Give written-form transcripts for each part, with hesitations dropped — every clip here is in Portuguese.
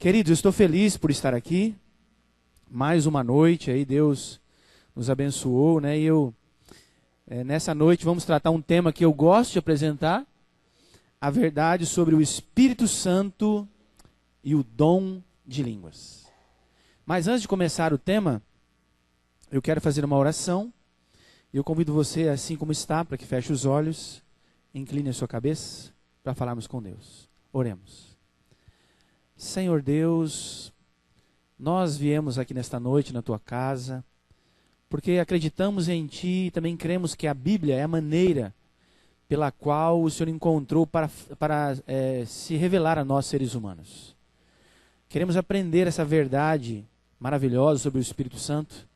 Queridos, eu estou feliz por estar aqui. Mais uma noite aí, Deus nos abençoou, né? E nessa noite vamos tratar um tema que eu gosto de apresentar, a verdade sobre o Espírito Santo e o dom de línguas. Mas antes de começar o tema, eu quero fazer uma oração. E eu convido você, assim como está, para que feche os olhos, incline a sua cabeça, para falarmos com Deus. Oremos. Senhor Deus, nós viemos aqui nesta noite na Tua casa, porque acreditamos em Ti e também cremos que a Bíblia é a maneira pela qual o Senhor encontrou para se revelar a nós, seres humanos. Queremos aprender essa verdade maravilhosa sobre o Espírito Santo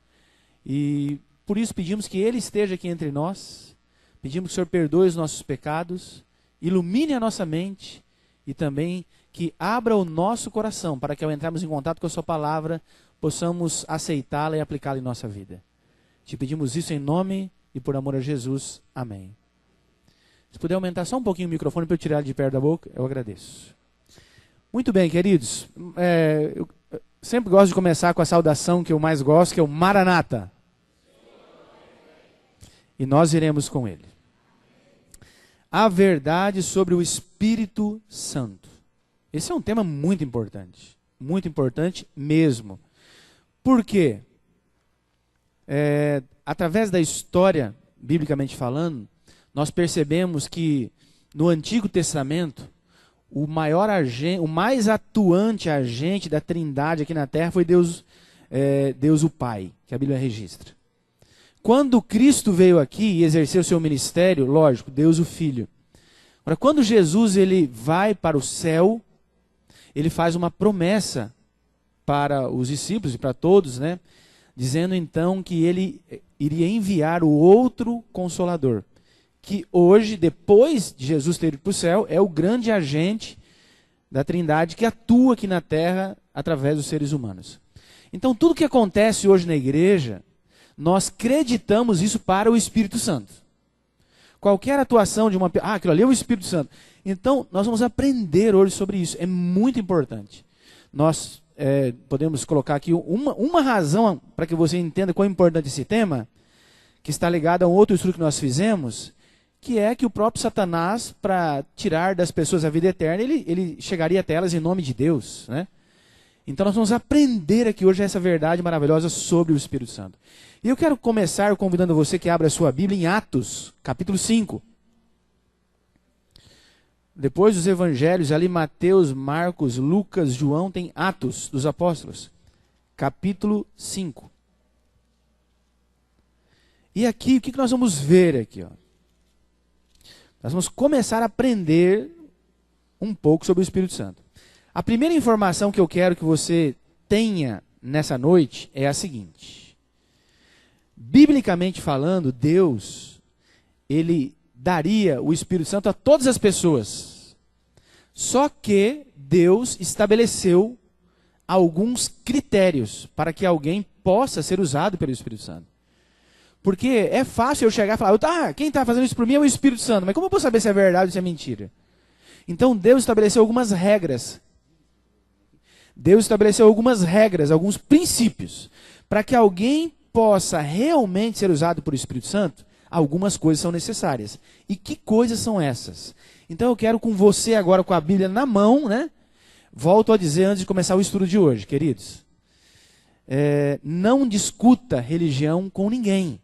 e por isso pedimos que Ele esteja aqui entre nós, pedimos que o Senhor perdoe os nossos pecados, ilumine a nossa mente e também que abra o nosso coração para que ao entrarmos em contato com a Sua palavra, possamos aceitá-la e aplicá-la em nossa vida. Te pedimos isso em nome e por amor a Jesus. Amém. Se puder aumentar só um pouquinho o microfone para eu tirar ele de perto da boca, eu agradeço. Muito bem, queridos. Eu sempre gosto de começar com a saudação que eu mais gosto, que é o Maranata. E nós iremos com ele. A verdade sobre o Espírito Santo. Esse é um tema muito importante mesmo. Por quê? Através da história, biblicamente falando, nós percebemos que no Antigo Testamento, o mais atuante agente da Trindade aqui na Terra foi Deus o Pai, que a Bíblia registra. Quando Cristo veio aqui e exerceu seu ministério, lógico, Deus o Filho. Agora, quando Jesus ele vai para o céu, ele faz uma promessa para os discípulos e para todos, né? Dizendo então que ele iria enviar o outro Consolador, que hoje, depois de Jesus ter ido para o céu, é o grande agente da Trindade que atua aqui na Terra através dos seres humanos. Então, tudo que acontece hoje na igreja, nós acreditamos isso para o Espírito Santo. Qualquer atuação de uma... aquilo ali é o Espírito Santo. Então, nós vamos aprender hoje sobre isso. É muito importante. Nós podemos colocar aqui uma razão para que você entenda quão importante esse tema, que está ligado a um outro estudo que nós fizemos, que é que o próprio Satanás, para tirar das pessoas a vida eterna, ele chegaria até elas em nome de Deus, né? Então nós vamos aprender aqui hoje essa verdade maravilhosa sobre o Espírito Santo. E eu quero começar convidando você que abra a sua Bíblia em Atos, capítulo 5. Depois dos evangelhos, ali Mateus, Marcos, Lucas, João, tem Atos dos Apóstolos, capítulo 5. E aqui, o que nós vamos ver aqui? Nós vamos começar a aprender um pouco sobre o Espírito Santo. A primeira informação que eu quero que você tenha nessa noite é a seguinte. Biblicamente falando, Deus, Ele daria o Espírito Santo a todas as pessoas. Só que Deus estabeleceu alguns critérios para que alguém possa ser usado pelo Espírito Santo. Porque é fácil eu chegar e falar, quem está fazendo isso por mim é o Espírito Santo, mas como eu vou saber se é verdade ou se é mentira? Então Deus estabeleceu algumas regras. Deus estabeleceu algumas regras, alguns princípios, para que alguém possa realmente ser usado por Espírito Santo, algumas coisas são necessárias. E que coisas são essas? Então eu quero com você agora com a Bíblia na mão, né? Volto a dizer antes de começar o estudo de hoje, queridos. Não discuta religião com ninguém.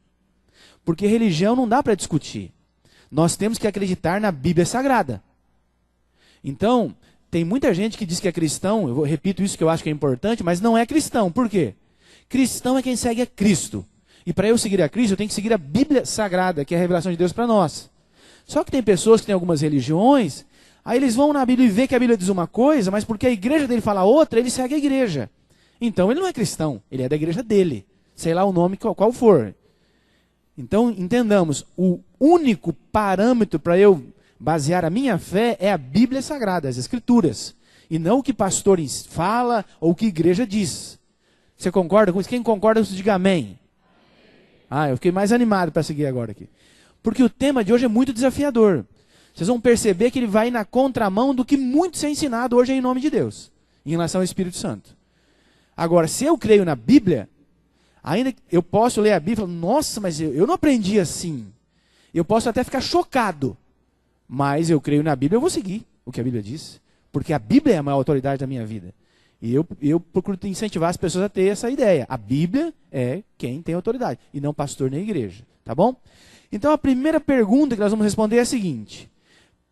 Porque religião não dá para discutir. Nós temos que acreditar na Bíblia Sagrada. Então, tem muita gente que diz que é cristão, eu repito isso que eu acho que é importante, mas não é cristão. Por quê? Cristão é quem segue a Cristo. E para eu seguir a Cristo, eu tenho que seguir a Bíblia Sagrada, que é a revelação de Deus para nós. Só que tem pessoas que têm algumas religiões, aí eles vão na Bíblia e vê que a Bíblia diz uma coisa, mas porque a igreja dele fala outra, ele segue a igreja. Então ele não é cristão, ele é da igreja dele. Sei lá o nome qual for. Então entendamos, o único parâmetro para eu basear a minha fé é a Bíblia Sagrada, as Escrituras. E não o que pastor fala ou o que a igreja diz. Você concorda com isso? Quem concorda com isso, diga amém. Eu fiquei mais animado para seguir agora aqui. Porque o tema de hoje é muito desafiador. Vocês vão perceber que ele vai na contramão do que muito se é ensinado hoje em nome de Deus. em relação ao Espírito Santo. Agora, se eu creio na Bíblia, ainda eu posso ler a Bíblia e falar, nossa, mas eu não aprendi assim. Eu posso até ficar chocado, mas eu creio na Bíblia, eu vou seguir o que a Bíblia diz, porque a Bíblia é a maior autoridade da minha vida. E eu procuro incentivar as pessoas a ter essa ideia. A Bíblia é quem tem autoridade, e não pastor nem igreja. Tá bom? Então a primeira pergunta que nós vamos responder é a seguinte: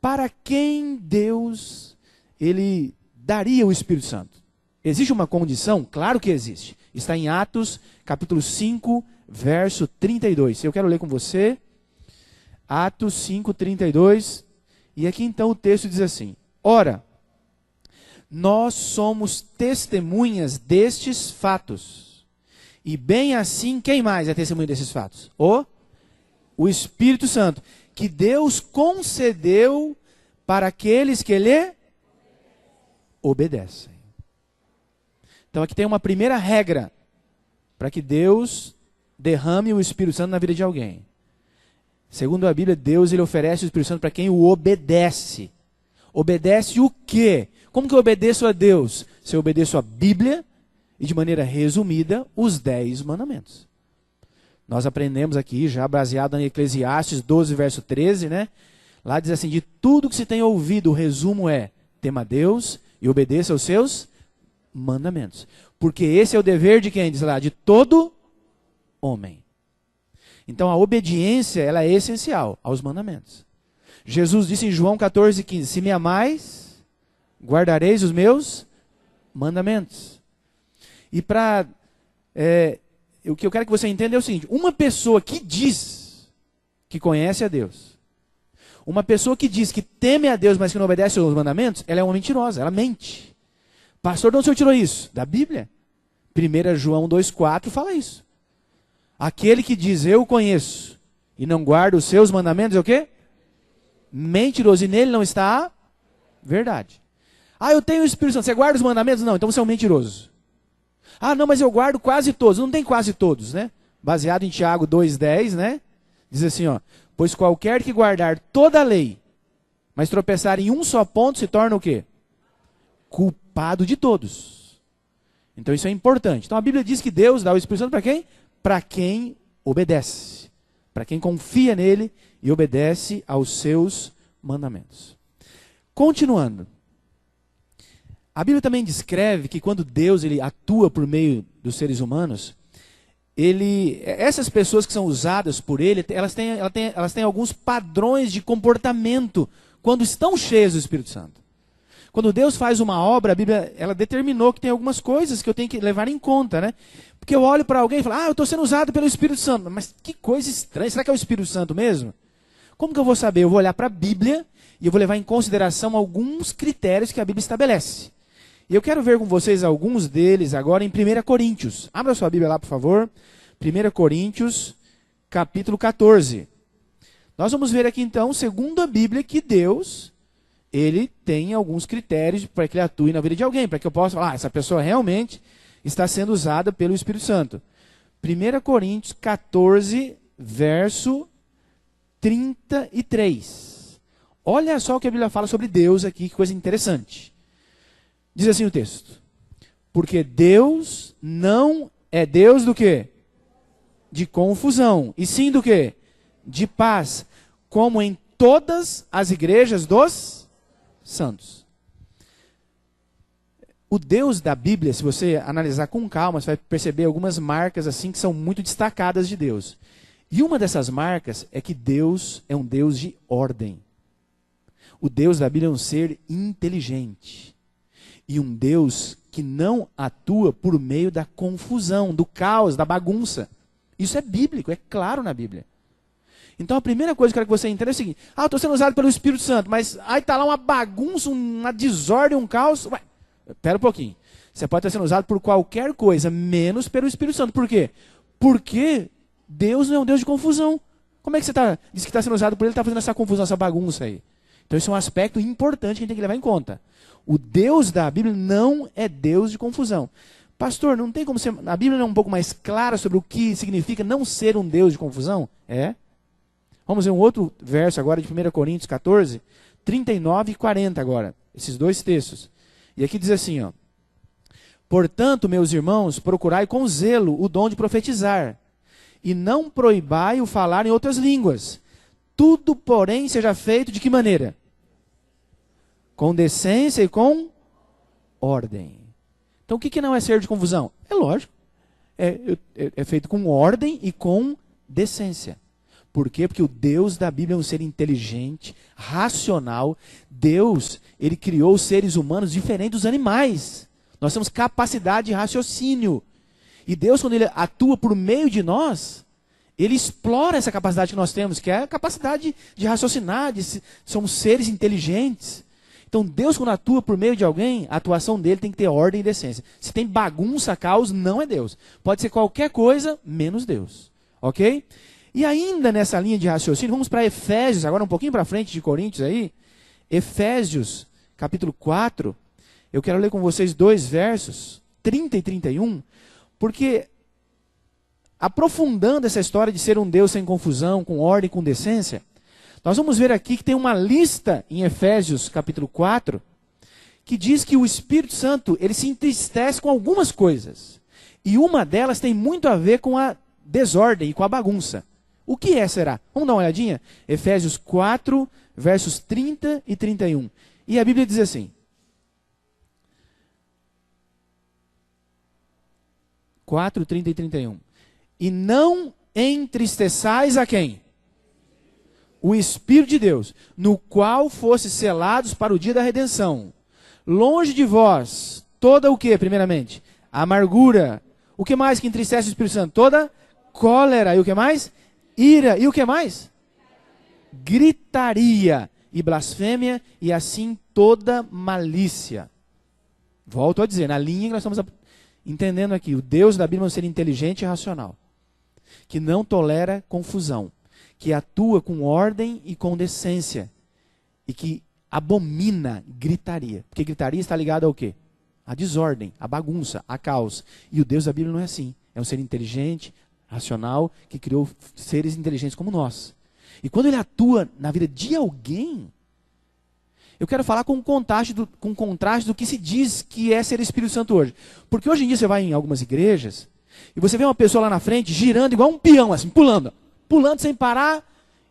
para quem Deus ele daria o Espírito Santo? Existe uma condição? Claro que existe. Está em Atos, capítulo 5, verso 32. Eu quero ler com você. Atos 5, 32. E aqui então o texto diz assim: ora, nós somos testemunhas destes fatos. E bem assim, quem mais é testemunha desses fatos? O Espírito Santo, que Deus concedeu para aqueles que lhe obedecem. Então aqui tem uma primeira regra para que Deus derrame o Espírito Santo na vida de alguém. Segundo a Bíblia, Deus ele oferece o Espírito Santo para quem o obedece. Obedece o quê? Como que eu obedeço a Deus? Se eu obedeço a Bíblia e, de maneira resumida, os 10 mandamentos. Nós aprendemos aqui, já baseado em Eclesiastes 12, verso 13, né? Lá diz assim, de tudo que se tem ouvido, o resumo é, tema a Deus e obedeça aos seus mandamentos. Porque esse é o dever de quem? Diz lá, de todo homem. Então a obediência, ela é essencial aos mandamentos. Jesus disse em João 14,15, se me amais, guardareis os meus mandamentos. E o que eu quero que você entenda é o seguinte, uma pessoa que diz que conhece a Deus, uma pessoa que diz que teme a Deus, mas que não obedece aos mandamentos, ela é uma mentirosa, ela mente. Pastor, de onde o senhor tirou isso? Da Bíblia. 1 João 2,4 fala isso. Aquele que diz, eu conheço, e não guarda os seus mandamentos, é o quê? Mentiroso, e nele não está a verdade. Ah, eu tenho o Espírito Santo, você guarda os mandamentos? Não, então você é um mentiroso. Ah, não, mas eu guardo quase todos. Não tem quase todos, né? Baseado em Tiago 2,10, né? Diz assim, ó, pois qualquer que guardar toda a lei, mas tropeçar em um só ponto, se torna o quê? Culpado de todos. Então isso é importante. Então a Bíblia diz que Deus dá o Espírito Santo para quem? Para quem obedece. Para quem confia nele e obedece aos seus mandamentos. Continuando. A Bíblia também descreve que quando Deus ele atua por meio dos seres humanos, essas pessoas que são usadas por ele, elas têm alguns padrões de comportamento quando estão cheias do Espírito Santo. Quando Deus faz uma obra, a Bíblia ela determinou que tem algumas coisas que eu tenho que levar em conta, né? Porque eu olho para alguém e falo, eu estou sendo usado pelo Espírito Santo. Mas que coisa estranha, será que é o Espírito Santo mesmo? Como que eu vou saber? Eu vou olhar para a Bíblia e eu vou levar em consideração alguns critérios que a Bíblia estabelece. E eu quero ver com vocês alguns deles agora em 1 Coríntios. Abra sua Bíblia lá, por favor. 1 Coríntios, capítulo 14. Nós vamos ver aqui então, segundo a Bíblia, que Deus, ele tem alguns critérios para que ele atue na vida de alguém, para que eu possa falar, essa pessoa realmente está sendo usada pelo Espírito Santo. 1 Coríntios 14, verso 33. Olha só o que a Bíblia fala sobre Deus aqui, que coisa interessante. Diz assim o texto, porque Deus não é Deus do quê? De confusão, e sim do quê? De paz, como em todas as igrejas dos santos. O Deus da Bíblia, se você analisar com calma, você vai perceber algumas marcas assim que são muito destacadas de Deus. E uma dessas marcas é que Deus é um Deus de ordem. O Deus da Bíblia é um ser inteligente. E um Deus que não atua por meio da confusão, do caos, da bagunça. Isso é bíblico, é claro na Bíblia. Então a primeira coisa que eu quero que você entenda é o seguinte, eu estou sendo usado pelo Espírito Santo, mas aí está lá uma bagunça, uma desordem, um caos. Ué, espera um pouquinho. Você pode estar sendo usado por qualquer coisa, menos pelo Espírito Santo. Por quê? Porque Deus não é um Deus de confusão. Como é que você diz que está sendo usado por ele e está fazendo essa confusão, essa bagunça aí? Então isso é um aspecto importante que a gente tem que levar em conta. O Deus da Bíblia não é Deus de confusão. Pastor, não tem como ser... A Bíblia não é um pouco mais clara sobre o que significa não ser um Deus de confusão? É. Vamos ver um outro verso agora de 1 Coríntios 14, 39 e 40 agora. Esses dois textos. E aqui diz assim, ó. Portanto, meus irmãos, procurai com zelo o dom de profetizar, e não proibai o falar em outras línguas. Tudo, porém, seja feito de que maneira? Com decência e com ordem. Então, o que não é ser de confusão? É lógico. É feito com ordem e com decência. Por quê? Porque o Deus da Bíblia é um ser inteligente, racional. Deus, ele criou os seres humanos diferentes dos animais. Nós temos capacidade de raciocínio. E Deus, quando ele atua por meio de nós, ele explora essa capacidade que nós temos, que é a capacidade de raciocinar, somos seres inteligentes. Então Deus, quando atua por meio de alguém, a atuação dele tem que ter ordem e decência. Se tem bagunça, caos, não é Deus. Pode ser qualquer coisa, menos Deus. Ok? E ainda nessa linha de raciocínio, vamos para Efésios, agora um pouquinho para frente de Coríntios aí. Efésios, capítulo 4. Eu quero ler com vocês 2 versos, 30 e 31, porque aprofundando essa história de ser um Deus sem confusão, com ordem, com decência, nós vamos ver aqui que tem uma lista em Efésios capítulo 4, que diz que o Espírito Santo, ele se entristece com algumas coisas. E uma delas tem muito a ver com a desordem e com a bagunça. O que será? Vamos dar uma olhadinha? Efésios 4, versos 30 e 31. E a Bíblia diz assim: 4, 30 e 31. E não entristeçais a quem? O Espírito de Deus, no qual fosse selados para o dia da redenção. Longe de vós, toda o que, primeiramente? Amargura. O que mais que entristece o Espírito Santo? Toda cólera. E o que mais? Ira. E o que mais? Gritaria e blasfêmia, e assim toda malícia. Volto a dizer, na linha que nós estamos entendendo aqui, o Deus da Bíblia é um ser inteligente e racional, que não tolera confusão, que atua com ordem e com decência, e que abomina gritaria. Porque gritaria está ligada ao quê? A desordem, a bagunça, a caos. E o Deus da Bíblia não é assim. É um ser inteligente, racional, que criou seres inteligentes como nós. E quando ele atua na vida de alguém, eu quero falar com contraste do que se diz que é ser Espírito Santo hoje. Porque hoje em dia você vai em algumas igrejas e você vê uma pessoa lá na frente girando igual um peão, assim, pulando sem parar.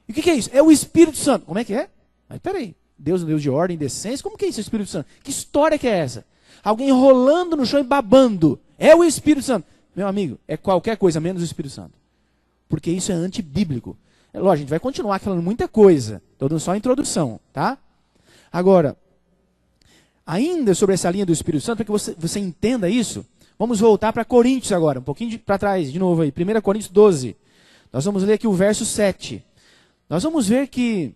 E o que é isso? É o Espírito Santo. Como é que é? Mas peraí, Deus é um Deus de ordem e decência? Como que é isso, Espírito Santo? Que história que é essa? Alguém rolando no chão e babando. É o Espírito Santo. Meu amigo, é qualquer coisa menos o Espírito Santo. Porque isso é antibíblico. É lógico, a gente vai continuar falando muita coisa. Estou dando só a introdução, tá? Agora, ainda sobre essa linha do Espírito Santo, para que você entenda isso, vamos voltar para Coríntios agora, um pouquinho para trás, de novo aí. 1 Coríntios 12. Nós vamos ler aqui o verso 7. Nós vamos ver que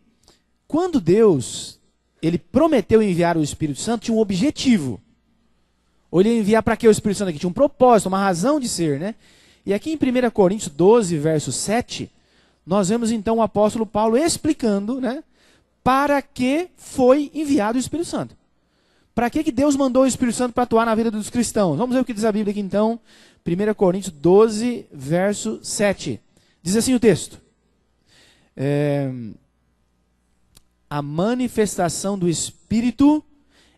quando Deus, ele prometeu enviar o Espírito Santo, tinha um objetivo. Ou ele ia enviar para que o Espírito Santo aqui? Tinha um propósito, uma razão de ser, né? E aqui em 1 Coríntios 12, verso 7, nós vemos então o apóstolo Paulo explicando, né, para que foi enviado o Espírito Santo. Para que Deus mandou o Espírito Santo para atuar na vida dos cristãos? Vamos ver o que diz a Bíblia aqui então, 1 Coríntios 12, verso 7. Diz assim o texto: a manifestação do Espírito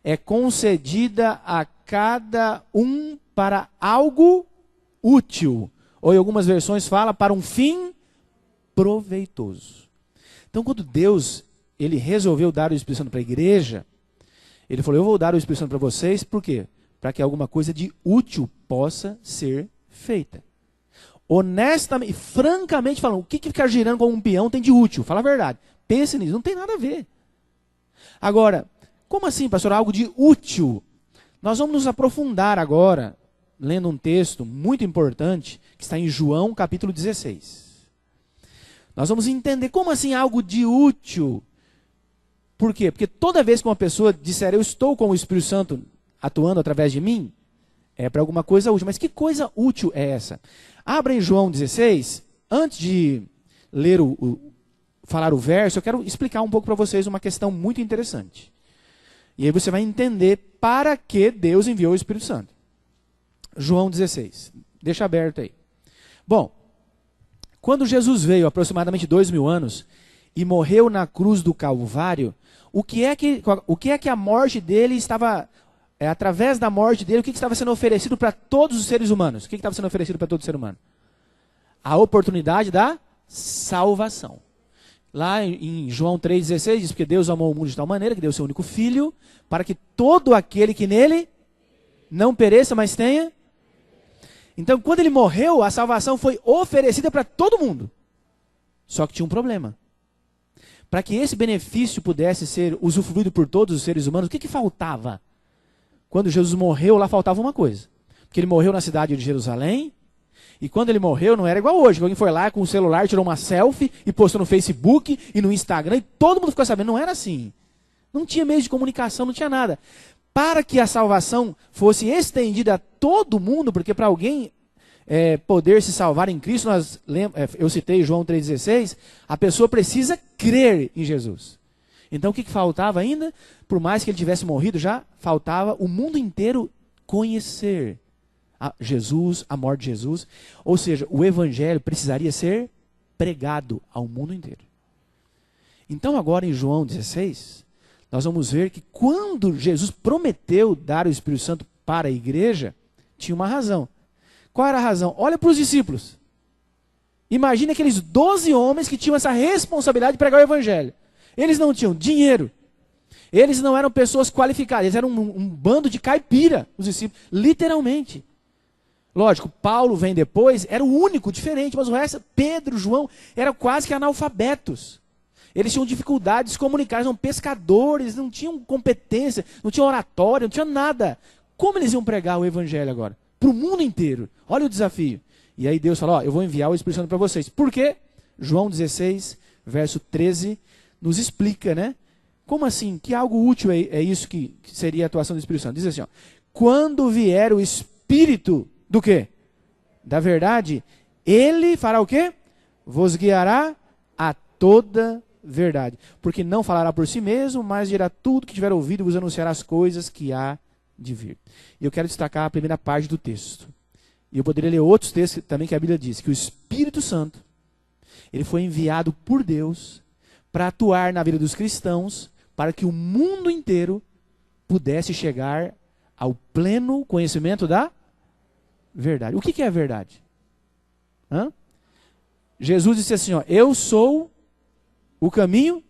é concedida a cada um para algo útil. Ou em algumas versões fala para um fim proveitoso. Então quando Deus, ele resolveu dar o Espírito Santo para a igreja, ele falou: eu vou dar o Espírito Santo para vocês, por quê? Para que alguma coisa de útil possa ser feita. Honestamente, francamente falando, o que ficar girando como um peão tem de útil? Fala a verdade. Pense nisso, não tem nada a ver. Agora, como assim, pastor, algo de útil? Nós vamos nos aprofundar agora, lendo um texto muito importante, que está em João capítulo 16. Nós vamos entender como assim algo de útil. Por quê? Porque toda vez que uma pessoa disser eu estou com o Espírito Santo atuando através de mim, é para alguma coisa útil. Mas que coisa útil é essa? Abra em João 16, antes de ler falar o verso, eu quero explicar um pouco para vocês uma questão muito interessante. E aí você vai entender para que Deus enviou o Espírito Santo. João 16, deixa aberto aí. Bom, quando Jesus veio, aproximadamente 2000 anos, e morreu na cruz do Calvário, o que é que a morte dele estava através da morte dele, o que estava sendo oferecido para todos os seres humanos? O que estava sendo oferecido para todo ser humano? A oportunidade da salvação. Lá em João 3,16 diz que Deus amou o mundo de tal maneira que deu o seu único filho, para que todo aquele que nele não pereça, mas tenha. Então, quando ele morreu, a salvação foi oferecida para todo mundo. Só que tinha um problema. Para que esse benefício pudesse ser usufruído por todos os seres humanos, o que faltava? Quando Jesus morreu, lá faltava uma coisa. Porque ele morreu na cidade de Jerusalém, e quando ele morreu não era igual hoje. Alguém foi lá com o celular, tirou uma selfie e postou no Facebook e no Instagram, e todo mundo ficou sabendo. Não era assim. Não tinha meio de comunicação, não tinha nada. Para que a salvação fosse estendida a todo mundo, porque para alguém poder se salvar em Cristo, eu citei João 3,16, a pessoa precisa crer em Jesus. Então o que faltava ainda? Por mais que ele tivesse morrido, já faltava o mundo inteiro conhecer Jesus, a morte de Jesus. Ou seja, o evangelho precisaria ser pregado ao mundo inteiro. Então agora em João 16, nós vamos ver que quando Jesus prometeu dar o Espírito Santo para a igreja, tinha uma razão. Qual era a razão? Olha para os discípulos. Imagina aqueles 12 homens que tinham essa responsabilidade de pregar o evangelho. Eles não tinham dinheiro. Eles não eram pessoas qualificadas. Eles eram um bando de caipira, os discípulos. Literalmente. Lógico, Paulo vem depois, era o único diferente, mas o resto, Pedro, João, eram quase que analfabetos. Eles tinham dificuldade de se comunicar, eles eram pescadores, não tinham competência, não tinham oratória, não tinham nada. Como eles iam pregar o evangelho agora? Para o mundo inteiro. Olha o desafio. E aí Deus falou, eu vou enviar o Espírito Santo para vocês. Por quê? João 16, verso 13, nos explica, né? Como assim? Que algo útil é isso que seria a atuação do Espírito Santo? Diz assim, quando vier o Espírito do quê? Da verdade, ele fará o quê? Vos guiará a toda verdade. Porque não falará por si mesmo, mas dirá tudo que tiver ouvido e vos anunciará as coisas que há de vir. E eu quero destacar a primeira parte do texto. E eu poderia ler outros textos também que a Bíblia diz, que o Espírito Santo, ele foi enviado por Deus para atuar na vida dos cristãos, para que o mundo inteiro pudesse chegar ao pleno conhecimento da verdade. O que é a verdade? Jesus disse assim, eu sou o caminho.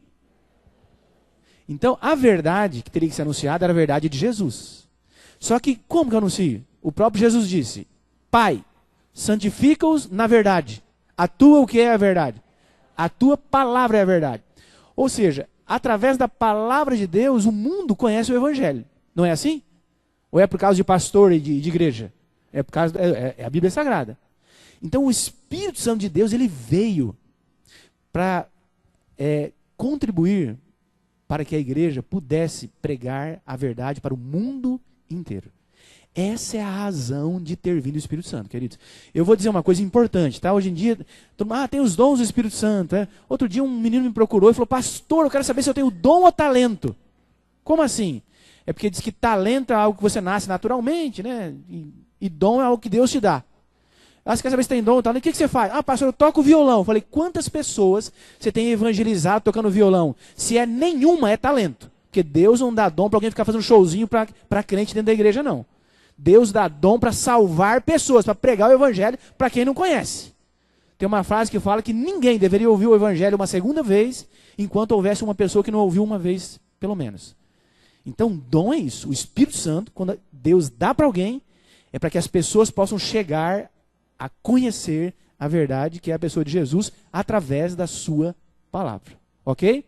Então, a verdade que teria que ser anunciada era a verdade de Jesus. Só que, como que eu anuncio? O próprio Jesus disse, Pai, santifica-os na verdade. A tua o que é a verdade? A tua palavra é a verdade. Ou seja, através da palavra de Deus, o mundo conhece o evangelho. Não é assim? Ou é por causa de pastor e de igreja? É por causa a Bíblia Sagrada. Então o Espírito Santo de Deus, ele veio para contribuir para que a igreja pudesse pregar a verdade para o mundo inteiro. Essa é a razão de ter vindo o Espírito Santo, queridos. Eu vou dizer uma coisa importante, tá? Hoje em dia, tem os dons do Espírito Santo. Outro dia um menino me procurou e falou, pastor, eu quero saber se eu tenho dom ou talento. Como assim? É porque diz que talento é algo que você nasce naturalmente, né? E dom é algo que Deus te dá. Você quer saber se tem dom ou talento? O que você faz? Pastor, eu toco violão. Eu falei, quantas pessoas você tem evangelizado tocando violão? Se é nenhuma, é talento. Porque Deus não dá dom para alguém ficar fazendo showzinho para crente dentro da igreja, não. Deus dá dom para salvar pessoas, para pregar o evangelho para quem não conhece. Tem uma frase que fala que ninguém deveria ouvir o evangelho uma segunda vez, enquanto houvesse uma pessoa que não ouviu uma vez, pelo menos. Então, dom é isso. O Espírito Santo, quando Deus dá para alguém, é para que as pessoas possam chegar a conhecer a verdade, que é a pessoa de Jesus, através da sua palavra. Ok?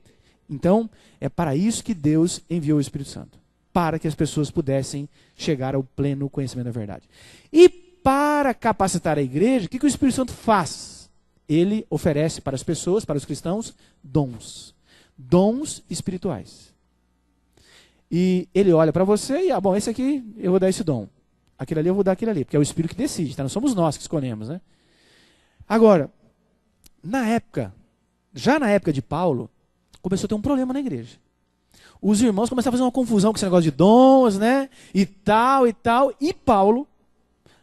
Então, é para isso que Deus enviou o Espírito Santo. Para que as pessoas pudessem chegar ao pleno conhecimento da verdade. E para capacitar a igreja, o que o Espírito Santo faz? Ele oferece para as pessoas, para os cristãos, dons. Dons espirituais. E ele olha para você e, esse aqui eu vou dar esse dom. Aquele ali eu vou dar aquele ali, porque é o Espírito que decide, tá? Não somos nós que escolhemos, né? Agora, já na época de Paulo, começou a ter um problema na igreja. Os irmãos começaram a fazer uma confusão com esse negócio de dons, né? E tal, e tal. E Paulo,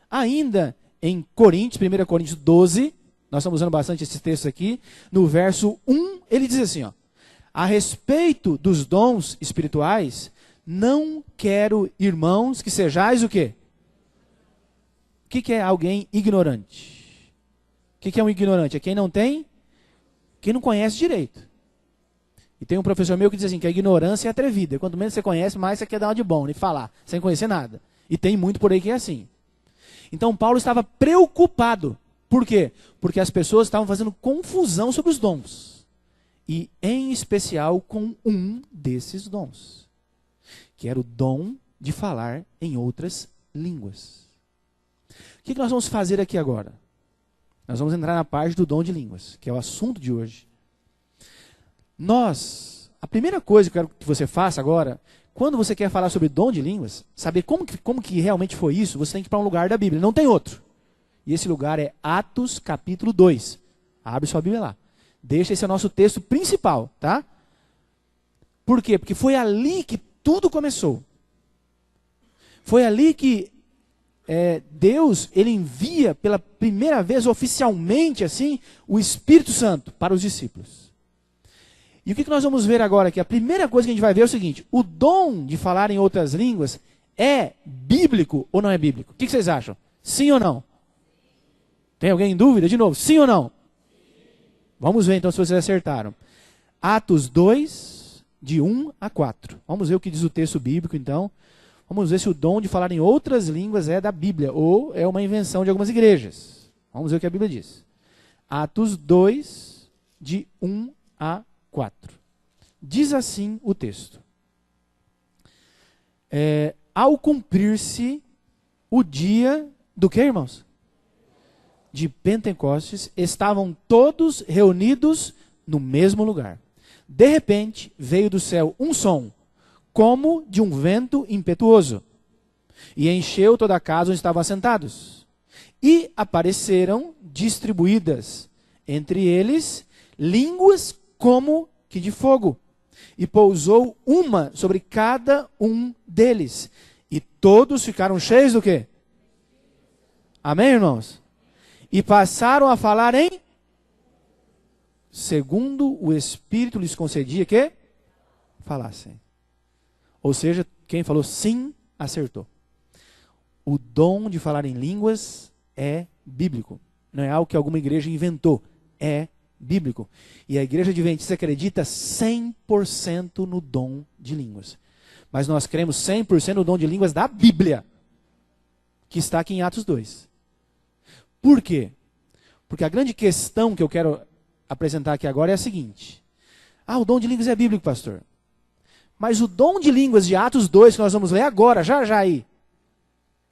ainda em Coríntios, 1 Coríntios 12, nós estamos usando bastante esse texto aqui, no verso 1, ele diz assim, a respeito dos dons espirituais, não quero, irmãos, que sejais o quê? O que é alguém ignorante? O que é um ignorante? É quem não conhece direito. E tem um professor meu que diz assim, que a ignorância é atrevida. Quanto menos você conhece, mais você quer dar uma de bom e falar, sem conhecer nada. E tem muito por aí que é assim. Então Paulo estava preocupado. Por quê? Porque as pessoas estavam fazendo confusão sobre os dons. E em especial com um desses dons. Que era o dom de falar em outras línguas. O que nós vamos fazer aqui agora? Nós vamos entrar na parte do dom de línguas, que é o assunto de hoje. A primeira coisa que eu quero que você faça agora, quando você quer falar sobre dom de línguas, saber como que realmente foi isso, você tem que ir para um lugar da Bíblia, não tem outro. E esse lugar é Atos capítulo 2. Abre sua Bíblia lá. Deixa esse é o nosso texto principal, tá? Por quê? Porque foi ali que tudo começou. Foi ali que Deus, ele envia pela primeira vez oficialmente assim o Espírito Santo para os discípulos. E o que nós vamos ver agora aqui? A primeira coisa que a gente vai ver é o seguinte: o dom de falar em outras línguas é bíblico ou não é bíblico? O que vocês acham? Sim ou não? Tem alguém em dúvida? De novo, sim ou não? Vamos ver então se vocês acertaram. Atos 2, de 1 a 4. Vamos ver o que diz o texto bíblico então. Vamos ver se o dom de falar em outras línguas é da Bíblia ou é uma invenção de algumas igrejas. Vamos ver o que a Bíblia diz. Atos 2, de 1 a 4. Diz assim o texto. Ao cumprir-se o dia do que, irmãos? De Pentecostes, estavam todos reunidos no mesmo lugar. De repente, veio do céu um som, como de um vento impetuoso, e encheu toda a casa onde estavam assentados. E apareceram distribuídas entre eles línguas como que de fogo, e pousou uma sobre cada um deles. E todos ficaram cheios do quê? Amém, irmãos? E passaram a falar em segundo o Espírito lhes concedia que falassem. Ou seja, quem falou sim, acertou. O dom de falar em línguas é bíblico. Não é algo que alguma igreja inventou. É bíblico. E a igreja adventista acredita 100% no dom de línguas. Mas nós cremos 100% no dom de línguas da Bíblia, que está aqui em Atos 2. Por quê? Porque a grande questão que eu quero apresentar aqui agora é a seguinte. O dom de línguas é bíblico, pastor. Mas o dom de línguas de Atos 2, que nós vamos ler agora, já aí,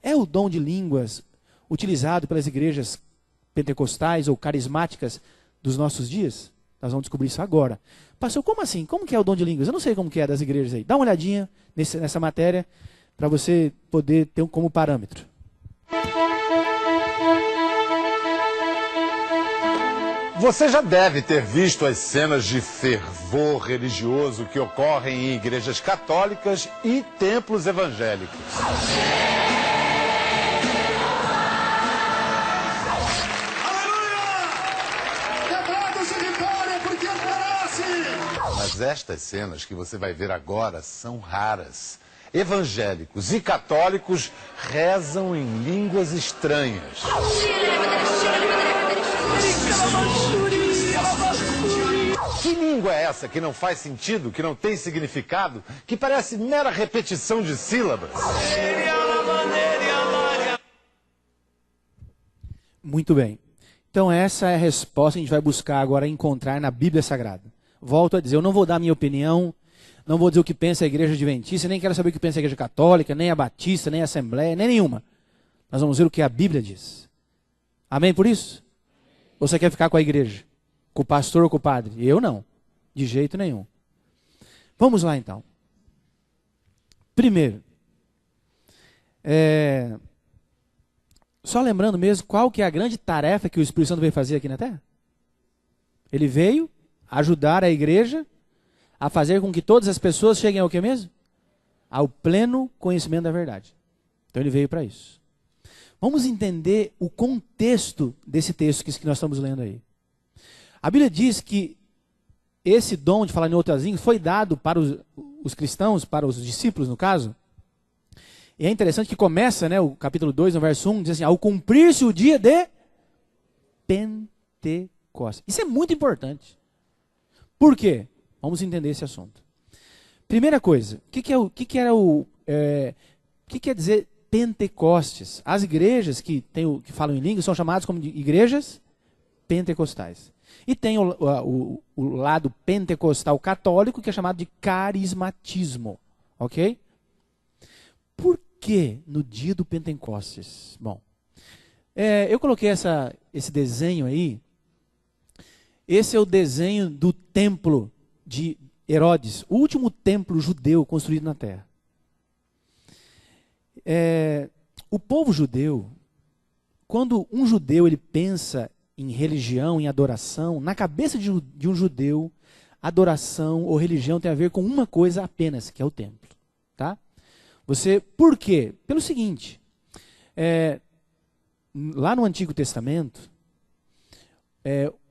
é o dom de línguas utilizado pelas igrejas pentecostais ou carismáticas dos nossos dias? Nós vamos descobrir isso agora. Pastor, como assim? Como que é o dom de línguas? Eu não sei como que é das igrejas aí. Dá uma olhadinha nessa matéria para você poder ter como parâmetro. Você já deve ter visto as cenas de fervor religioso que ocorrem em igrejas católicas e templos evangélicos. Mas estas cenas que você vai ver agora são raras. Evangélicos e católicos rezam em línguas estranhas. Que língua é essa que não faz sentido, que não tem significado, que parece mera repetição de sílabas? Muito bem. Então essa é a resposta que a gente vai buscar agora encontrar na Bíblia Sagrada. Volto a dizer, eu não vou dar minha opinião, não vou dizer o que pensa a igreja adventista, nem quero saber o que pensa a igreja católica, nem a batista, nem a assembleia, nem nenhuma. Nós vamos ver o que a Bíblia diz. Amém por isso? Ou você quer ficar com a igreja? Com o pastor ou com o padre? Eu não. De jeito nenhum. Vamos lá então. Primeiro. Só lembrando mesmo qual que é a grande tarefa que o Espírito Santo veio fazer aqui na Terra? Ele veio ajudar a igreja a fazer com que todas as pessoas cheguem ao que mesmo? Ao pleno conhecimento da verdade. Então ele veio para isso. Vamos entender o contexto desse texto que nós estamos lendo aí. A Bíblia diz que esse dom de falar em outras línguas foi dado para os cristãos, para os discípulos no caso. E é interessante que começa, né, o capítulo 2, no verso 1, diz assim, ao cumprir-se o dia de Pentecostes. Isso é muito importante. Por quê? Vamos entender esse assunto. Primeira coisa, o que quer dizer Pentecostes? As igrejas que falam em línguas são chamadas como de igrejas pentecostais. E tem o lado pentecostal católico, que é chamado de carismatismo. Ok? Por que no dia do Pentecostes? Bom, eu coloquei esse desenho aí. Esse é o desenho do templo de Herodes, o último templo judeu construído na terra. O povo judeu, quando um judeu ele pensa em religião, em adoração, na cabeça de um judeu, adoração ou religião tem a ver com uma coisa apenas, que é o templo. Tá? Por quê? Pelo seguinte, lá no Antigo Testamento,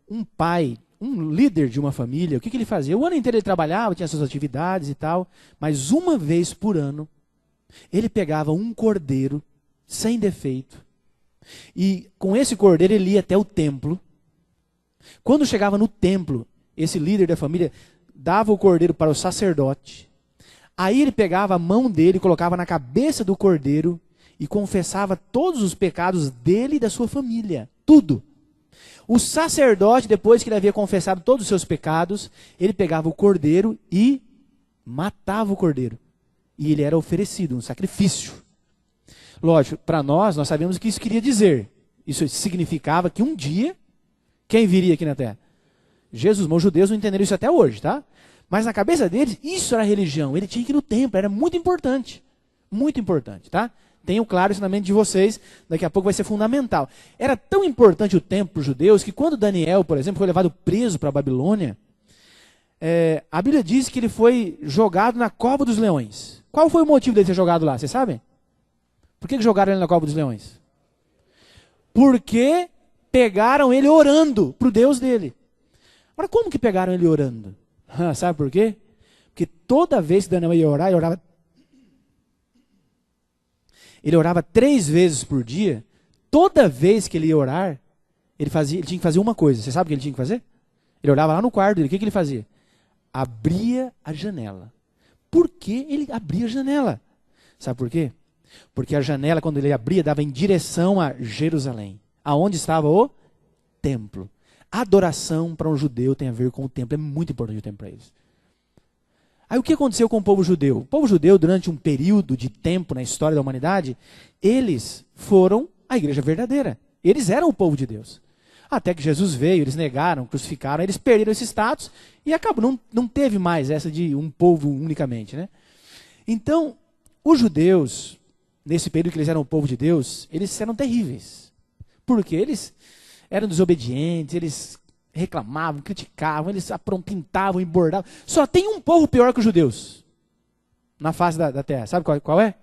um pai, um líder de uma família, o que ele fazia? O ano inteiro ele trabalhava, tinha suas atividades e tal, mas uma vez por ano, ele pegava um cordeiro, sem defeito, e com esse cordeiro ele ia até o templo. Quando chegava no templo, esse líder da família dava o cordeiro para o sacerdote. Aí ele pegava a mão dele, colocava na cabeça do cordeiro e confessava todos os pecados dele e da sua família. Tudo. O sacerdote, depois que ele havia confessado todos os seus pecados, ele pegava o cordeiro e matava o cordeiro. E ele era oferecido, um sacrifício. Lógico, para nós sabemos o que isso queria dizer. Isso significava que um dia, quem viria aqui na terra? Jesus, mas os judeus não entenderam isso até hoje, tá? Mas na cabeça deles, isso era religião. Ele tinha que ir no templo, era muito importante. Muito importante, tá? Tenho claro isso na mente de vocês, daqui a pouco vai ser fundamental. Era tão importante o templo para os judeus que quando Daniel, por exemplo, foi levado preso para a Babilônia, a Bíblia diz que ele foi jogado na cova dos leões. Qual foi o motivo dele ser jogado lá, vocês sabem? Por que jogaram ele na cova dos leões? Porque pegaram ele orando para o Deus dele. Agora, como que pegaram ele orando? Sabe por quê? Porque toda vez que Daniel ia orar, ele orava 3 vezes por dia. Toda vez que ele ia orar, ele tinha que fazer uma coisa. Você sabe o que ele tinha que fazer? Ele orava lá no quarto dele. O que ele fazia? Abria a janela. Por que ele abria a janela? Sabe por quê? Porque a janela, quando ele abria, dava em direção a Jerusalém. Aonde estava o templo. A adoração para um judeu tem a ver com o templo. É muito importante o templo para eles. Aí o que aconteceu com o povo judeu? O povo judeu, durante um período de tempo na história da humanidade, eles foram a igreja verdadeira. Eles eram o povo de Deus. Até que Jesus veio, eles negaram, crucificaram, eles perderam esse status e acabou. Não teve mais essa de um povo unicamente, né? Então, os judeus, nesse período que eles eram o povo de Deus, eles eram terríveis. Porque eles eram desobedientes, eles reclamavam, criticavam, eles pintavam, embordavam. Só tem um povo pior que os judeus na face da terra. Sabe qual é?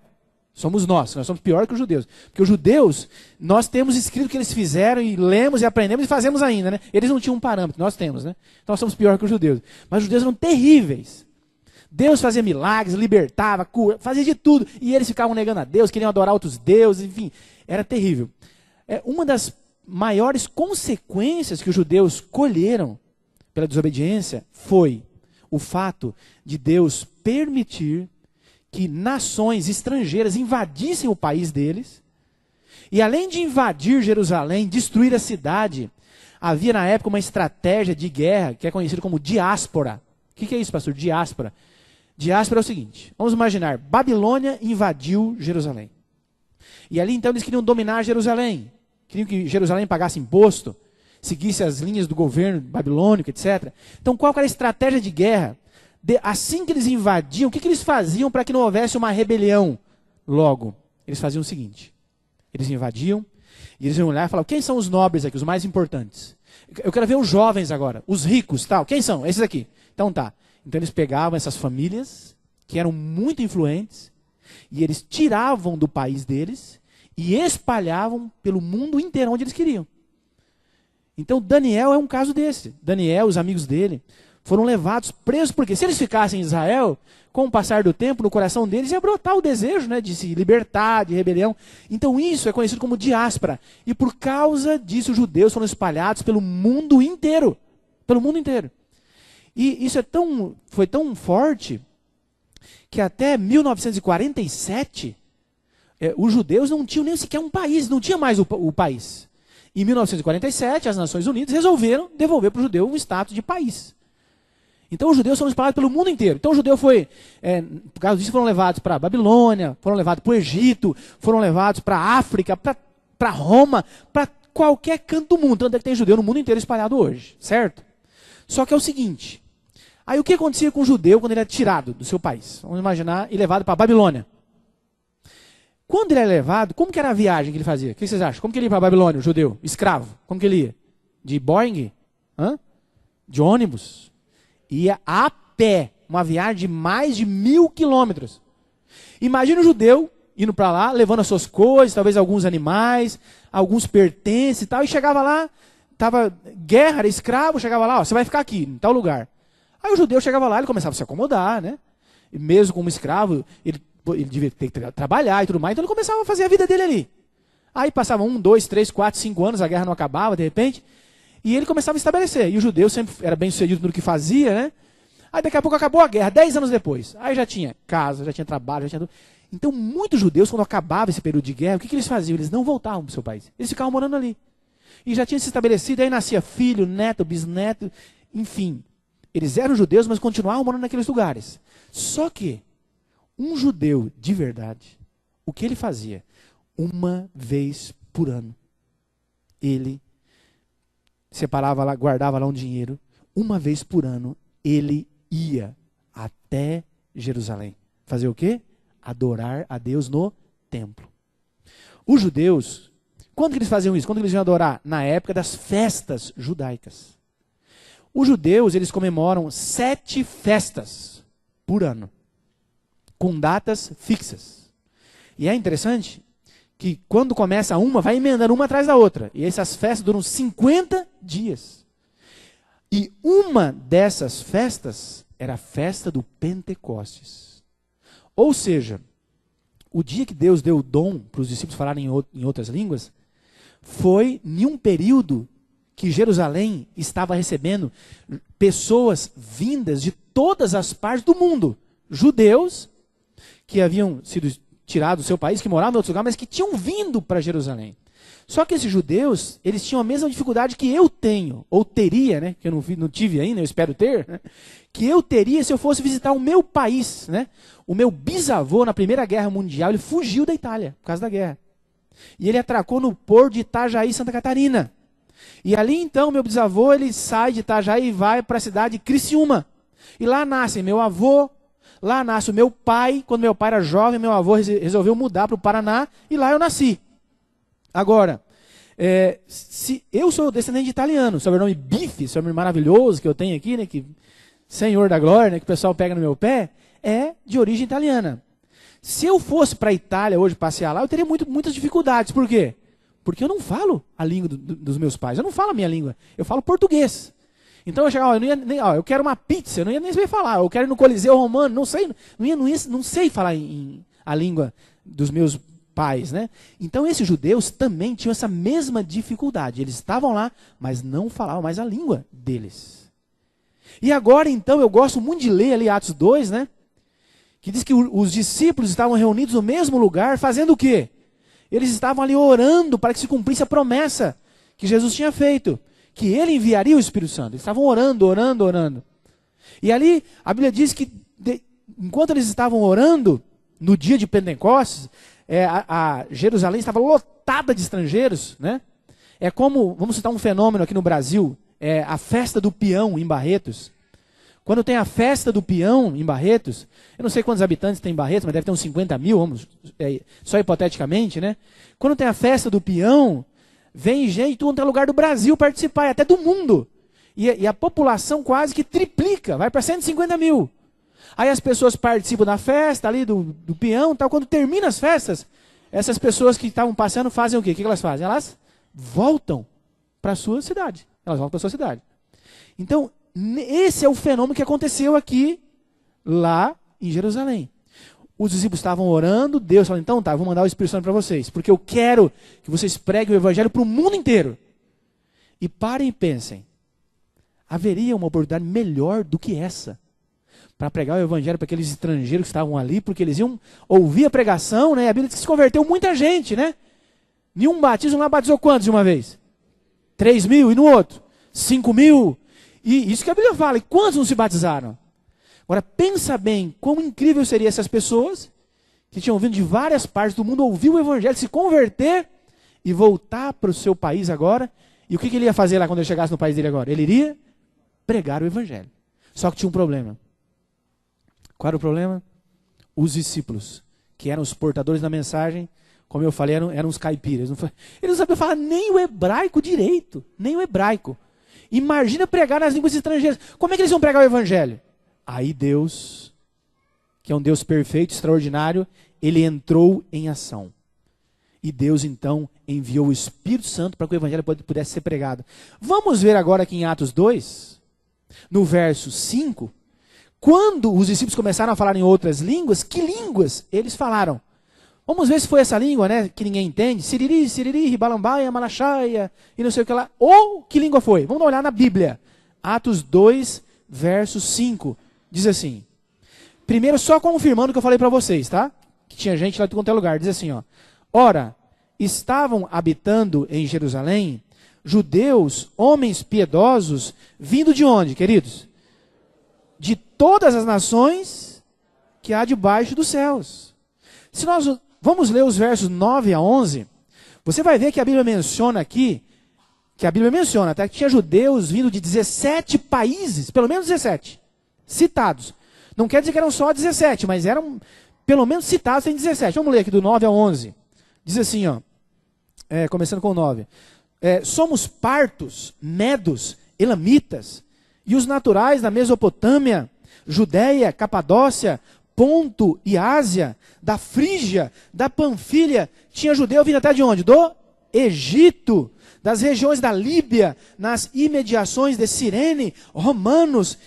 Somos nós somos pior que os judeus. Porque os judeus, nós temos escrito o que eles fizeram e lemos e aprendemos e fazemos ainda, né? Eles não tinham um parâmetro, nós temos, né? Então nós somos pior que os judeus. Mas os judeus eram terríveis. Deus fazia milagres, libertava, cura, fazia de tudo. E eles ficavam negando a Deus, queriam adorar outros deuses, enfim. Era terrível. Uma das maiores consequências que os judeus colheram pela desobediência foi o fato de Deus permitir que nações estrangeiras invadissem o país deles. E além de invadir Jerusalém, destruir a cidade, havia na época uma estratégia de guerra que é conhecida como diáspora. O que é isso, pastor? Diáspora. Diáspora é o seguinte, vamos imaginar, Babilônia invadiu Jerusalém. E ali então eles queriam dominar Jerusalém. Queriam que Jerusalém pagasse imposto, seguisse as linhas do governo babilônico, etc. Então qual era a estratégia de guerra? Assim que eles invadiam, o que eles faziam para que não houvesse uma rebelião? Logo, eles faziam o seguinte, eles invadiam, e eles iam olhar e falar, quem são os nobres aqui, os mais importantes? Eu quero ver os jovens agora, os ricos, tal. Quem são? Esses aqui. Então tá. Então eles pegavam essas famílias, que eram muito influentes, e eles tiravam do país deles, e espalhavam pelo mundo inteiro onde eles queriam. Então Daniel é um caso desse. Daniel, os amigos dele, Foram levados presos, porque se eles ficassem em Israel, com o passar do tempo, no coração deles ia brotar o desejo, né, de se libertar, de rebelião. Então isso é conhecido como diáspora. E por causa disso, os judeus foram espalhados pelo mundo inteiro. Pelo mundo inteiro. E isso foi tão forte que até 1947, os judeus não tinham nem sequer um país, não tinha mais o país. Em 1947, as Nações Unidas resolveram devolver para o judeu um status de país. Então os judeus foram espalhados pelo mundo inteiro. Então o judeu por causa disso, foram levados para a Babilônia, foram levados para o Egito, foram levados para a África, para Roma, para qualquer canto do mundo. Tanto é que tem judeu no mundo inteiro espalhado hoje, certo? Só que é o seguinte, aí o que acontecia com o judeu quando ele é tirado do seu país? Vamos imaginar, e levado para a Babilônia. Quando ele é levado, como que era a viagem que ele fazia? O que vocês acham? Como que ele ia para a Babilônia, o judeu, escravo? Como que ele ia? De Boeing? De ônibus? Ia a pé, uma viagem de mais de 1.000 quilômetros. Imagina o judeu indo para lá, levando as suas coisas, talvez alguns animais, alguns pertences e tal, e chegava lá, estava guerra, era escravo, chegava lá, você vai ficar aqui, em tal lugar. Aí o judeu chegava lá, ele começava a se acomodar, né? E mesmo como escravo, ele devia ter que trabalhar e tudo mais, então ele começava a fazer a vida dele ali. Aí passava 1, 2, 3, 4, 5 anos, a guerra não acabava, de repente, e ele começava a estabelecer. E o judeu sempre era bem sucedido no que fazia, né? Aí daqui a pouco acabou a guerra, 10 anos depois. Aí já tinha casa, já tinha trabalho, já tinha tudo. Então muitos judeus, quando acabava esse período de guerra, o que eles faziam? Eles não voltavam para o seu país. Eles ficavam morando ali. E já tinha se estabelecido, aí nascia filho, neto, bisneto, enfim. Eles eram judeus, mas continuavam morando naqueles lugares. Só que um judeu de verdade, o que ele fazia? Uma vez por ano, ele separava lá, guardava lá um dinheiro. Uma vez por ano, ele ia até Jerusalém. Fazer o quê? Adorar a Deus no templo. Os judeus, quando que eles faziam isso? Quando que eles iam adorar? Na época das festas judaicas. Os judeus, eles comemoram 7 festas por ano, com datas fixas. E é interessante que quando começa uma, vai emendando uma atrás da outra. E essas festas duram 50 dias. E uma dessas festas era a festa do Pentecostes. Ou seja, o dia que Deus deu o dom para os discípulos falarem em outras línguas, foi em um período que Jerusalém estava recebendo pessoas vindas de todas as partes do mundo. Judeus que haviam sido tirados do seu país, que moravam em outros lugares, mas que tinham vindo para Jerusalém. Só que esses judeus, eles tinham a mesma dificuldade que eu tenho, ou teria, né, que eu não tive ainda, eu espero ter, né, que eu teria se eu fosse visitar o meu país. Né? O meu bisavô, na Primeira Guerra Mundial, ele fugiu da Itália, por causa da guerra. E ele atracou no porto de Itajaí, Santa Catarina. E ali então, meu bisavô, ele sai de Itajaí e vai para a cidade de Criciúma. E lá nasce meu avô, lá nasce o meu pai. Quando meu pai era jovem, meu avô resolveu mudar para o Paraná e lá eu nasci. Agora, se eu sou descendente de italiano, sobrenome Bife, sobrenome maravilhoso que eu tenho aqui, né, que Senhor da Glória, né, que o pessoal pega no meu pé, é de origem italiana. Se eu fosse para a Itália hoje passear lá, eu teria muitas dificuldades. Por quê? Porque eu não falo a língua dos meus pais, eu não falo a minha língua, eu falo português. Então eu chegava, eu quero uma pizza, eu não ia nem saber falar, eu quero ir no Coliseu Romano, não sei falar a língua dos meus pais, né? Então esses judeus também tinham essa mesma dificuldade. Eles estavam lá, mas não falavam mais a língua deles. E agora então eu gosto muito de ler ali Atos 2, né? Que diz que os discípulos estavam reunidos no mesmo lugar, fazendo o quê? Eles estavam ali orando para que se cumprisse a promessa que Jesus tinha feito, que ele enviaria o Espírito Santo. Eles estavam orando, orando, orando. E ali a Bíblia diz que enquanto eles estavam orando, no dia de Pentecostes, a Jerusalém estava lotada de estrangeiros, né? É como, vamos citar um fenômeno aqui no Brasil, a festa do peão em Barretos. Quando tem a festa do peão em Barretos, eu não sei quantos habitantes tem em Barretos, mas deve ter uns 50 mil, só hipoteticamente, né? Quando tem a festa do peão, vem gente de todo lugar do Brasil participar, até do mundo. E a população quase que triplica, vai para 150 mil. Aí as pessoas participam da festa ali do peão, tal. Quando termina as festas, essas pessoas que estavam passeando fazem o quê? O que elas fazem? Elas voltam para a sua cidade. Elas voltam para a sua cidade. Então, esse é o fenômeno que aconteceu aqui, lá em Jerusalém. Os discípulos estavam orando, Deus falou, então tá, vou mandar o Espírito Santo para vocês, porque eu quero que vocês preguem o Evangelho para o mundo inteiro. E parem e pensem, haveria uma oportunidade melhor do que essa, para pregar o Evangelho para aqueles estrangeiros que estavam ali, porque eles iam ouvir a pregação, né? A Bíblia diz que se converteu muita gente, né? Em um batismo lá batizou quantos de uma vez? 3.000, e no outro? 5.000. E isso que a Bíblia fala, e quantos não se batizaram? Agora, pensa bem, quão incrível seria essas pessoas que tinham vindo de várias partes do mundo, ouvir o Evangelho, se converter e voltar para o seu país agora. E o que ele ia fazer lá quando ele chegasse no país dele agora? Ele iria pregar o Evangelho. Só que tinha um problema. Qual era o problema? Os discípulos, que eram os portadores da mensagem, como eu falei, eram os caipiras. Eles não sabiam falar nem o hebraico direito, nem o hebraico. Imagina pregar nas línguas estrangeiras. Como é que eles vão pregar o Evangelho? Aí Deus, que é um Deus perfeito, extraordinário, ele entrou em ação. E Deus então enviou o Espírito Santo para que o Evangelho pudesse ser pregado. Vamos ver agora aqui em Atos 2, no verso 5, quando os discípulos começaram a falar em outras línguas, que línguas eles falaram? Vamos ver se foi essa língua, né, que ninguém entende. Siriri, siriri, ribalambaia, malachaia, e não sei o que lá. Ou que língua foi? Vamos dar uma olhada na Bíblia. Atos 2, verso 5. Diz assim. Primeiro, só confirmando o que eu falei para vocês, tá? Que tinha gente lá de qualquer lugar. Diz assim, ó. Ora, estavam habitando em Jerusalém judeus, homens piedosos, vindo de onde, queridos? De todas as nações que há debaixo dos céus. Se nós vamos ler os versos 9 a 11, você vai ver que a Bíblia menciona aqui, até que tinha judeus vindo de 17 países, pelo menos 17, citados. Não quer dizer que eram só 17, mas eram pelo menos citados, tem 17. Vamos ler aqui do 9 ao 11. Diz assim, ó, começando com o 9. Somos partos, medos, elamitas, e os naturais da Mesopotâmia, Judéia, Capadócia, Ponto e Ásia, da Frígia, da Panfilha. Tinha judeu vindo até de onde? Do Egito, das regiões da Líbia, nas imediações de Cirene, romanos,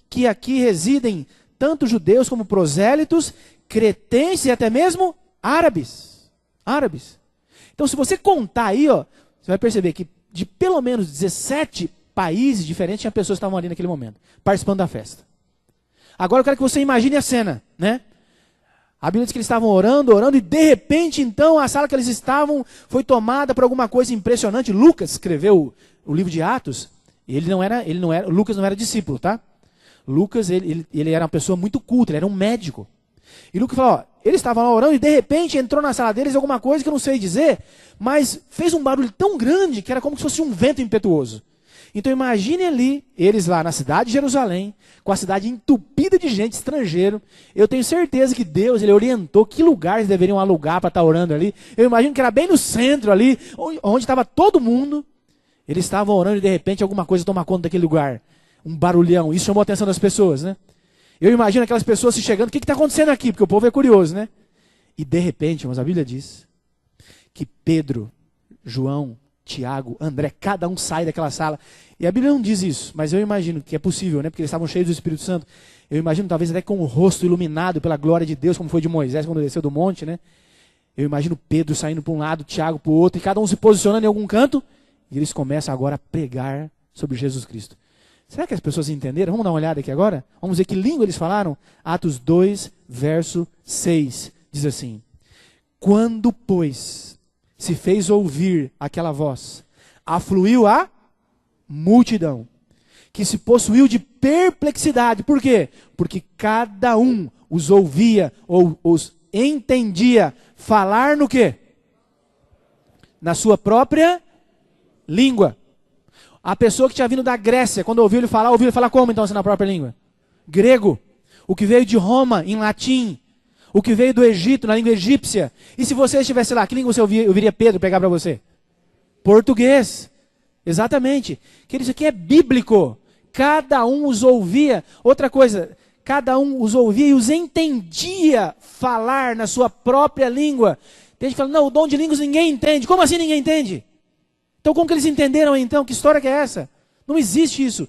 que aqui residem tanto judeus como prosélitos, cretenses e até mesmo árabes. Então, se você contar aí, ó, você vai perceber que de pelo menos 17 países diferentes tinha pessoas que estavam ali naquele momento, participando da festa. Agora eu quero que você imagine a cena, né? A Bíblia diz que eles estavam orando, e de repente, então, a sala que eles estavam foi tomada por alguma coisa impressionante. Lucas escreveu o livro de Atos, Lucas não era discípulo, tá? Lucas, ele era uma pessoa muito culta, ele era um médico. E Lucas falou, ó, eles estavam lá orando e de repente entrou na sala deles alguma coisa que eu não sei dizer, mas fez um barulho tão grande que era como se fosse um vento impetuoso. Então imagine ali, eles lá na cidade de Jerusalém, com a cidade entupida de gente, estrangeiro. Eu tenho certeza que Deus, ele orientou que lugares deveriam alugar para estar orando ali. Eu imagino que era bem no centro ali, onde estava todo mundo. Eles estavam orando e de repente alguma coisa toma conta daquele lugar. Um barulhão, isso chamou a atenção das pessoas, né? Eu imagino aquelas pessoas se chegando, o que está acontecendo aqui? Porque o povo é curioso, né? E de repente, mas a Bíblia diz que Pedro, João, Tiago, André, cada um sai daquela sala. E a Bíblia não diz isso, mas eu imagino que é possível, né? Porque eles estavam cheios do Espírito Santo. Eu imagino talvez até com o rosto iluminado pela glória de Deus, como foi de Moisés quando desceu do monte, né? Eu imagino Pedro saindo para um lado, Tiago para o outro, e cada um se posicionando em algum canto, e eles começam agora a pregar sobre Jesus Cristo. Será que as pessoas entenderam? Vamos dar uma olhada aqui agora? Vamos ver que língua eles falaram? Atos 2, verso 6, diz assim. Quando, pois, se fez ouvir aquela voz, afluiu a multidão, que se possuiu de perplexidade. Por quê? Porque cada um os ouvia ou os entendia falar no quê? Na sua própria língua. A pessoa que tinha vindo da Grécia, quando ouviu ele falar como então assim, na própria língua? Grego. O que veio de Roma, em latim. O que veio do Egito, na língua egípcia. E se você estivesse lá, que língua você ouviria Pedro pregar para você? Português. Exatamente. Que isso aqui é bíblico. Cada um os ouvia. Outra coisa, cada um os ouvia e os entendia falar na sua própria língua. Tem gente que fala, não, o dom de línguas ninguém entende. Como assim ninguém entende? Então como que eles entenderam então? Que história que é essa? Não existe isso.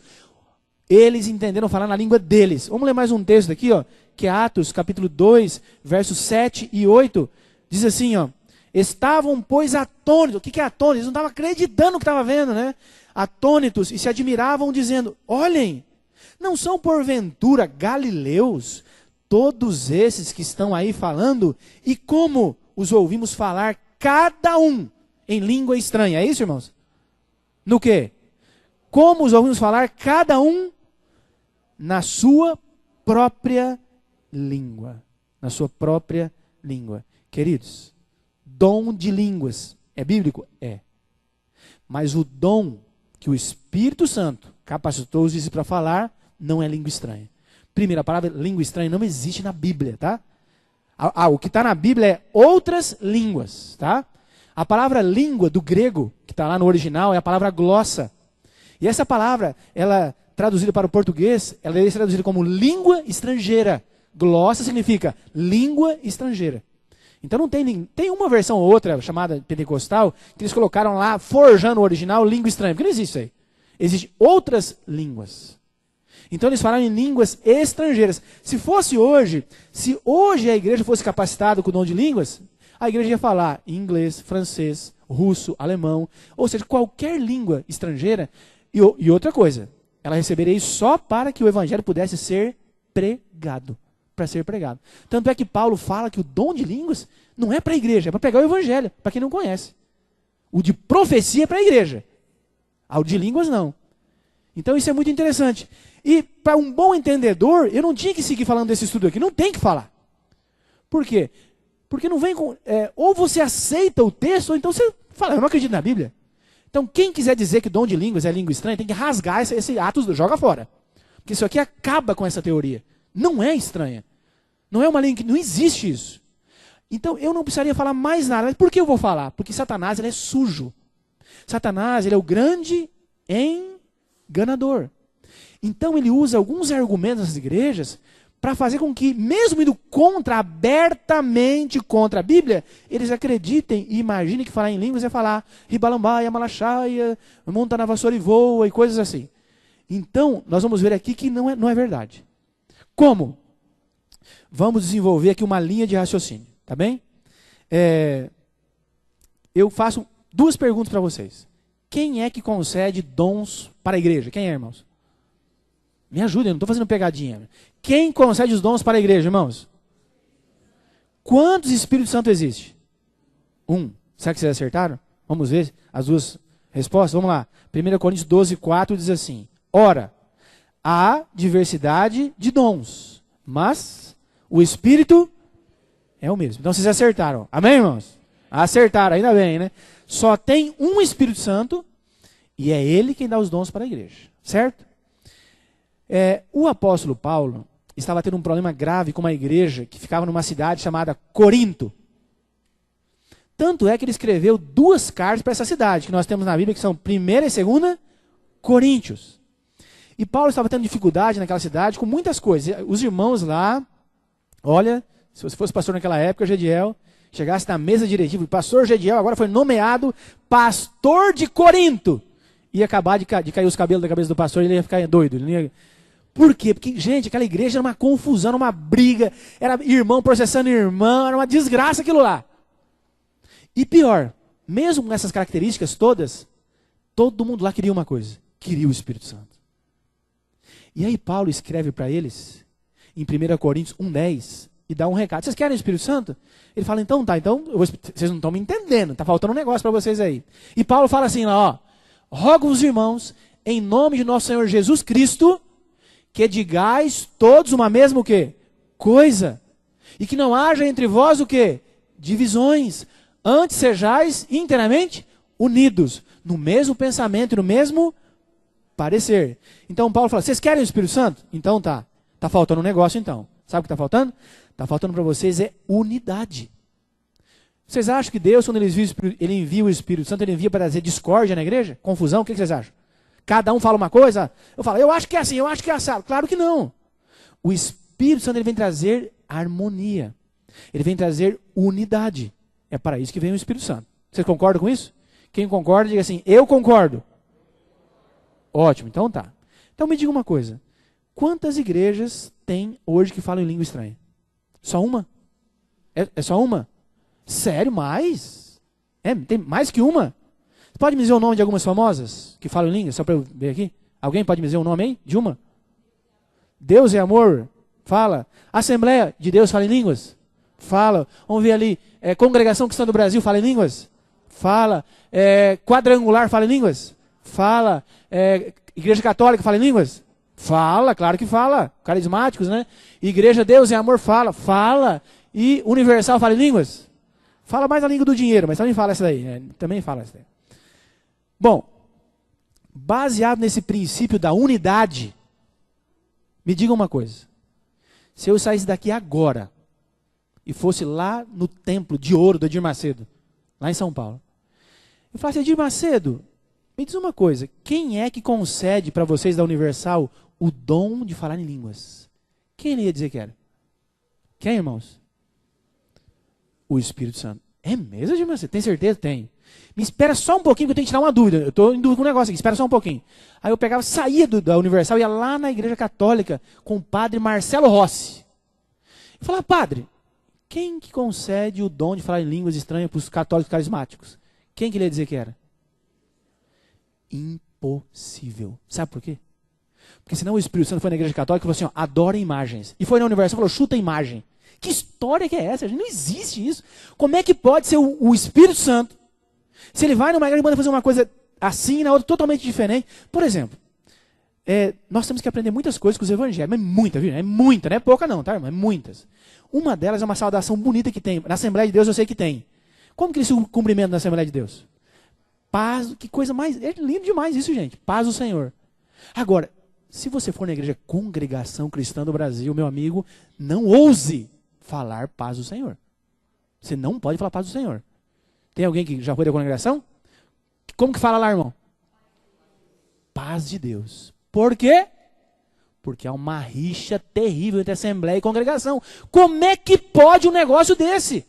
eles entenderam falar na língua deles. Vamos ler mais um texto aqui, ó, que é Atos, capítulo 2, versos 7 e 8. Diz assim, ó. Estavam, pois, atônitos. O que é atônitos? Eles não estavam acreditando no que estavam vendo, né? Atônitos, e se admiravam, dizendo, olhem, não são porventura galileus todos esses que estão aí falando? E como os ouvimos falar, cada um em língua estranha? É isso, irmãos? No quê? Como os ouvimos falar, cada um na sua própria língua. Na sua própria língua. Queridos, dom de línguas é bíblico? É. Mas o dom que o Espírito Santo capacitou os discípulos para falar não é língua estranha. Primeiro, a palavra língua estranha não existe na Bíblia, tá? O que está na Bíblia é outras línguas, tá? A palavra língua do grego, que está lá no original, é a palavra glossa. E essa palavra, ela traduzida para o português, ela é traduzida como língua estrangeira. Glossa significa língua estrangeira. Então não tem uma versão ou outra, chamada pentecostal, que eles colocaram lá, forjando o original, língua estranha. Porque não existe isso aí. Existem outras línguas. Então eles falaram em línguas estrangeiras. Se fosse hoje, se hoje a igreja fosse capacitada com o dom de línguas, a igreja ia falar inglês, francês, russo, alemão, ou seja, qualquer língua estrangeira. E outra coisa, ela receberia isso só para que o evangelho pudesse ser pregado. Para ser pregado. Tanto é que Paulo fala que o dom de línguas não é para a igreja, é para pegar o evangelho, para quem não conhece. O de profecia é para a igreja. O de línguas não. Então isso é muito interessante. E para um bom entendedor, eu não tinha que seguir falando desse estudo aqui, não tem que falar. Por quê? Porque não vem com... ou você aceita o texto, ou então você fala, eu não acredito na Bíblia. Então quem quiser dizer que dom de línguas é língua estranha, tem que rasgar esse Atos, joga fora. Porque isso aqui acaba com essa teoria. Não é estranha. Não é uma língua que... Não existe isso. Então eu não precisaria falar mais nada. Mas por que eu vou falar? Porque Satanás ele é sujo. Satanás ele é o grande enganador. Então ele usa alguns argumentos das igrejas para fazer com que, mesmo indo abertamente contra a Bíblia, eles acreditem e imaginem que falar em línguas é falar ribalambaia, malachaia, monta na vassoura e voa e coisas assim. Então, nós vamos ver aqui que não é verdade. Como? Vamos desenvolver aqui uma linha de raciocínio, tá bem? Eu faço duas perguntas para vocês. Quem é que concede dons para a igreja? Quem é, irmãos? Me ajudem, eu não estou fazendo pegadinha. Quem concede os dons para a igreja, irmãos? Quantos Espíritos Santo existe? Um. Será que vocês acertaram? Vamos ver as duas respostas? Vamos lá. 1 Coríntios 12, 4 diz assim. Ora, há diversidade de dons, mas o Espírito é o mesmo. Então vocês acertaram. Amém, irmãos? Acertaram, ainda bem, né? Só tem um Espírito Santo e é ele quem dá os dons para a igreja. Certo? O apóstolo Paulo estava tendo um problema grave com uma igreja que ficava numa cidade chamada Corinto. Tanto é que ele escreveu 2 cartas para essa cidade, que nós temos na Bíblia, que são 1ª e 2ª Coríntios. E Paulo estava tendo dificuldade naquela cidade com muitas coisas. Os irmãos lá, olha, se você fosse pastor naquela época, Gediel, chegasse na mesa diretiva, o pastor Gediel agora foi nomeado pastor de Corinto. Ia acabar de cair os cabelos da cabeça do pastor, ele ia ficar doido. Ele ia... Por quê? Porque, gente, aquela igreja era uma confusão, era uma briga, era irmão processando irmão, era uma desgraça aquilo lá. E pior, mesmo com essas características todas, todo mundo lá queria uma coisa, queria o Espírito Santo. E aí Paulo escreve para eles, em 1 Coríntios 1,10, e dá um recado. Vocês querem o Espírito Santo? Ele fala, então tá, vocês não estão me entendendo, tá faltando um negócio para vocês aí. E Paulo fala assim lá, ó, rogo os irmãos, em nome de nosso Senhor Jesus Cristo, que digais todos uma mesma o quê? Coisa. E que não haja entre vós o quê? Divisões. Antes sejais inteiramente unidos, no mesmo pensamento e no mesmo parecer. Então Paulo fala, vocês querem o Espírito Santo? Então tá. Tá faltando um negócio então. Sabe o que está faltando? Está faltando para vocês unidade. Vocês acham que Deus, quando ele envia o Espírito Santo, ele envia para trazer discórdia na igreja? Confusão? O que vocês acham? Cada um fala uma coisa? Eu falo, eu acho que é assim, eu acho que é assado. Claro que não. O Espírito Santo ele vem trazer harmonia. Ele vem trazer unidade. É para isso que vem o Espírito Santo. Vocês concordam com isso? Quem concorda, diga assim, eu concordo. Ótimo, então tá. Então me diga uma coisa. Quantas igrejas tem hoje que falam em língua estranha? Só uma? É só uma? Sério, mais? Tem mais que uma? Você pode me dizer o nome de algumas famosas que falam em língua? Só para eu ver aqui. Alguém pode me dizer o nome aí? De uma? Deus é amor? Fala. Assembleia de Deus fala em línguas? Fala. Vamos ver ali. Congregação Cristã do Brasil fala em línguas? Fala. Quadrangular fala em línguas? Fala. Igreja Católica fala em línguas? Fala, claro que fala. Carismáticos, né? Igreja Deus é amor fala. Fala. E Universal fala em línguas? Fala mais a língua do dinheiro, mas também fala essa daí. Né? Também fala essa daí. Bom, baseado nesse princípio da unidade, me diga uma coisa. Se eu saísse daqui agora e fosse lá no templo de ouro do Edir Macedo, lá em São Paulo, eu falasse, Edir Macedo, me diz uma coisa, quem é que concede para vocês da Universal o dom de falar em línguas? Quem ele ia dizer que era? Quem, irmãos? O Espírito Santo. É mesmo, Edir Macedo? Tem certeza? Tem. Me espera só um pouquinho que eu tenho que tirar uma dúvida. Eu estou em dúvida com um negócio aqui, espera só um pouquinho. Aí eu pegava, saía da Universal, ia lá na Igreja Católica com o padre Marcelo Rossi. Eu falava, padre, quem que concede o dom de falar em línguas estranhas para os católicos carismáticos? Quem que ele ia dizer que era? Impossível. Sabe por quê? Porque senão o Espírito Santo foi na Igreja Católica e falou assim, ó, adora imagens. E foi na Universal e falou, chuta imagem. Que história que é essa? Não existe isso. Como é que pode ser o Espírito Santo, se ele vai numa igreja e manda fazer uma coisa assim e na outra totalmente diferente? Por exemplo, nós temos que aprender muitas coisas com os evangelhos, mas muita, viu? É muita, não é pouca não, tá, irmão? É muitas. Uma delas é uma saudação bonita que tem. Na Assembleia de Deus eu sei que tem. Como que eles se cumprimentam na Assembleia de Deus? Paz, que coisa mais... É lindo demais isso, gente. Paz do Senhor. Agora, se você for na igreja Congregação Cristã do Brasil, meu amigo, não ouse falar paz do Senhor. Você não pode falar paz do Senhor. Tem alguém que já foi da congregação? Como que fala lá, irmão? Paz de Deus. Por quê? Porque há uma rixa terrível entre Assembleia e congregação. Como é que pode um negócio desse?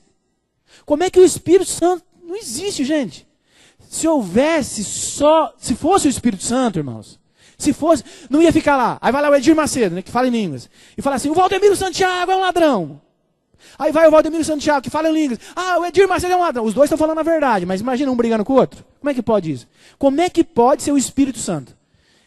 Como é que o Espírito Santo... Não existe, gente. Se fosse o Espírito Santo, irmãos, se fosse, não ia ficar lá. Aí vai lá o Edir Macedo, né, que fala em línguas, e fala assim, o Valdemiro Santiago é um ladrão. Aí vai o Valdemiro Santiago, que fala em línguas. Ah, o Edir Macedo é um ladrão. Os dois estão falando a verdade, mas imagina um brigando com o outro. Como é que pode isso? Como é que pode ser o Espírito Santo?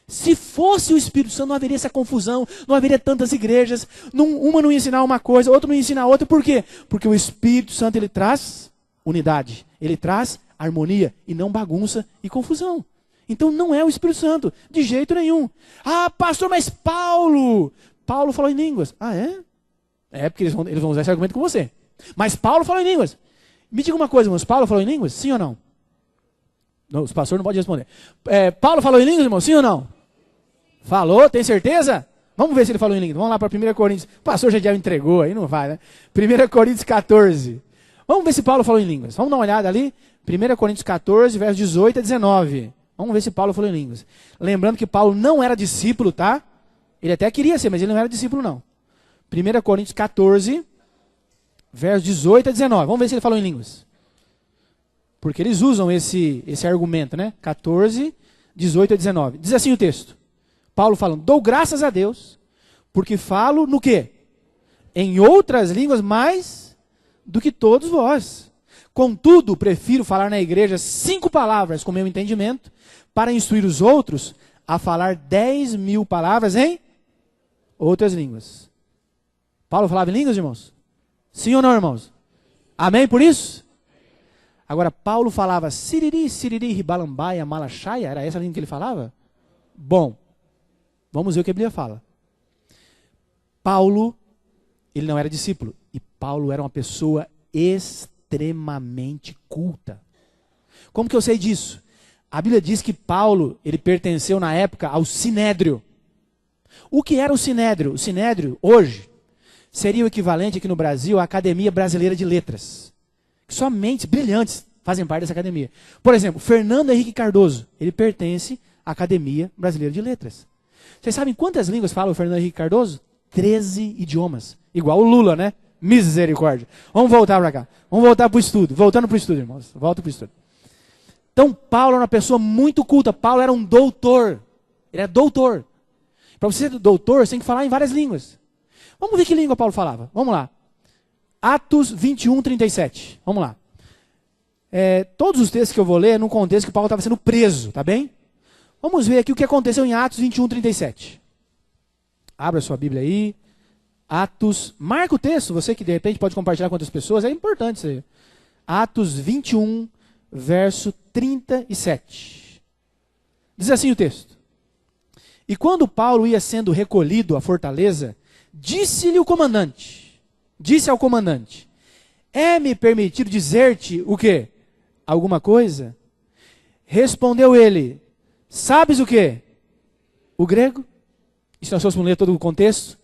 Se fosse o Espírito Santo, não haveria essa confusão, não haveria tantas igrejas, uma não ia ensinar uma coisa, outra não ia ensinar outra. Por quê? Porque o Espírito Santo, ele traz unidade, ele traz harmonia e não bagunça e confusão. Então não é o Espírito Santo, de jeito nenhum. Ah, pastor, mas Paulo falou em línguas. Ah, é? É, porque eles vão usar esse argumento com você. Mas Paulo falou em línguas. Me diga uma coisa, irmãos, Paulo falou em línguas? Sim ou não? Não, os pastores não podem responder. Paulo falou em línguas, irmão? Sim ou não? Falou, tem certeza? Vamos ver se ele falou em línguas. Vamos lá para 1 Coríntios. O pastor já entregou, aí não vai, né? 1 Coríntios 14. Vamos ver se Paulo falou em línguas. Vamos dar uma olhada ali. 1 Coríntios 14, versos 18 a 19. Vamos ver se Paulo falou em línguas. Lembrando que Paulo não era discípulo, tá? Ele até queria ser, mas ele não era discípulo, não. 1 Coríntios 14, versos 18 a 19. Vamos ver se ele falou em línguas. Porque eles usam esse argumento, né? 14, 18 a 19. Diz assim o texto. Paulo falando, dou graças a Deus, porque falo no quê? Em outras línguas mais do que todos vós. Contudo, prefiro falar na igreja 5 palavras com meu entendimento, para instruir os outros a falar 10.000 palavras em outras línguas. Paulo falava em línguas, irmãos? Sim ou não, irmãos? Amém por isso? Agora, Paulo falava siriri, siriri, ribalambaia, malachaia, era essa a língua que ele falava? Bom, vamos ver o que a Bíblia fala. Paulo, ele não era discípulo, e Paulo era uma pessoa extremamente culta. Como que eu sei disso? A Bíblia diz que Paulo, ele pertenceu na época ao Sinédrio. O que era o Sinédrio? O Sinédrio, hoje, seria o equivalente aqui no Brasil à Academia Brasileira de Letras. Só mentes brilhantes fazem parte dessa academia. Por exemplo, Fernando Henrique Cardoso, ele pertence à Academia Brasileira de Letras. Vocês sabem quantas línguas fala o Fernando Henrique Cardoso? 13 idiomas. Igual o Lula, né? Misericórdia. Vamos voltar para cá. Vamos voltar para o estudo. Voltando para o estudo, irmãos. Volta para o estudo. Então, Paulo era uma pessoa muito culta. Paulo era um doutor. Ele é doutor. Para você ser doutor, você tem que falar em várias línguas. Vamos ver que língua Paulo falava. Vamos lá. Atos 21, 37. Vamos lá. Todos os textos que eu vou ler no contexto que Paulo estava sendo preso, tá bem? Vamos ver aqui o que aconteceu em Atos 21, 37. Abra sua Bíblia aí. Atos, marca o texto, você que de repente pode compartilhar com outras pessoas, é importante isso aí. Atos 21, verso 37. Diz assim o texto. E quando Paulo ia sendo recolhido à fortaleza, disse-lhe o comandante, disse ao comandante, é-me permitido dizer-te o quê? Alguma coisa? Respondeu ele, sabes o quê? O grego? E se nós fôssemos ler todo o contexto,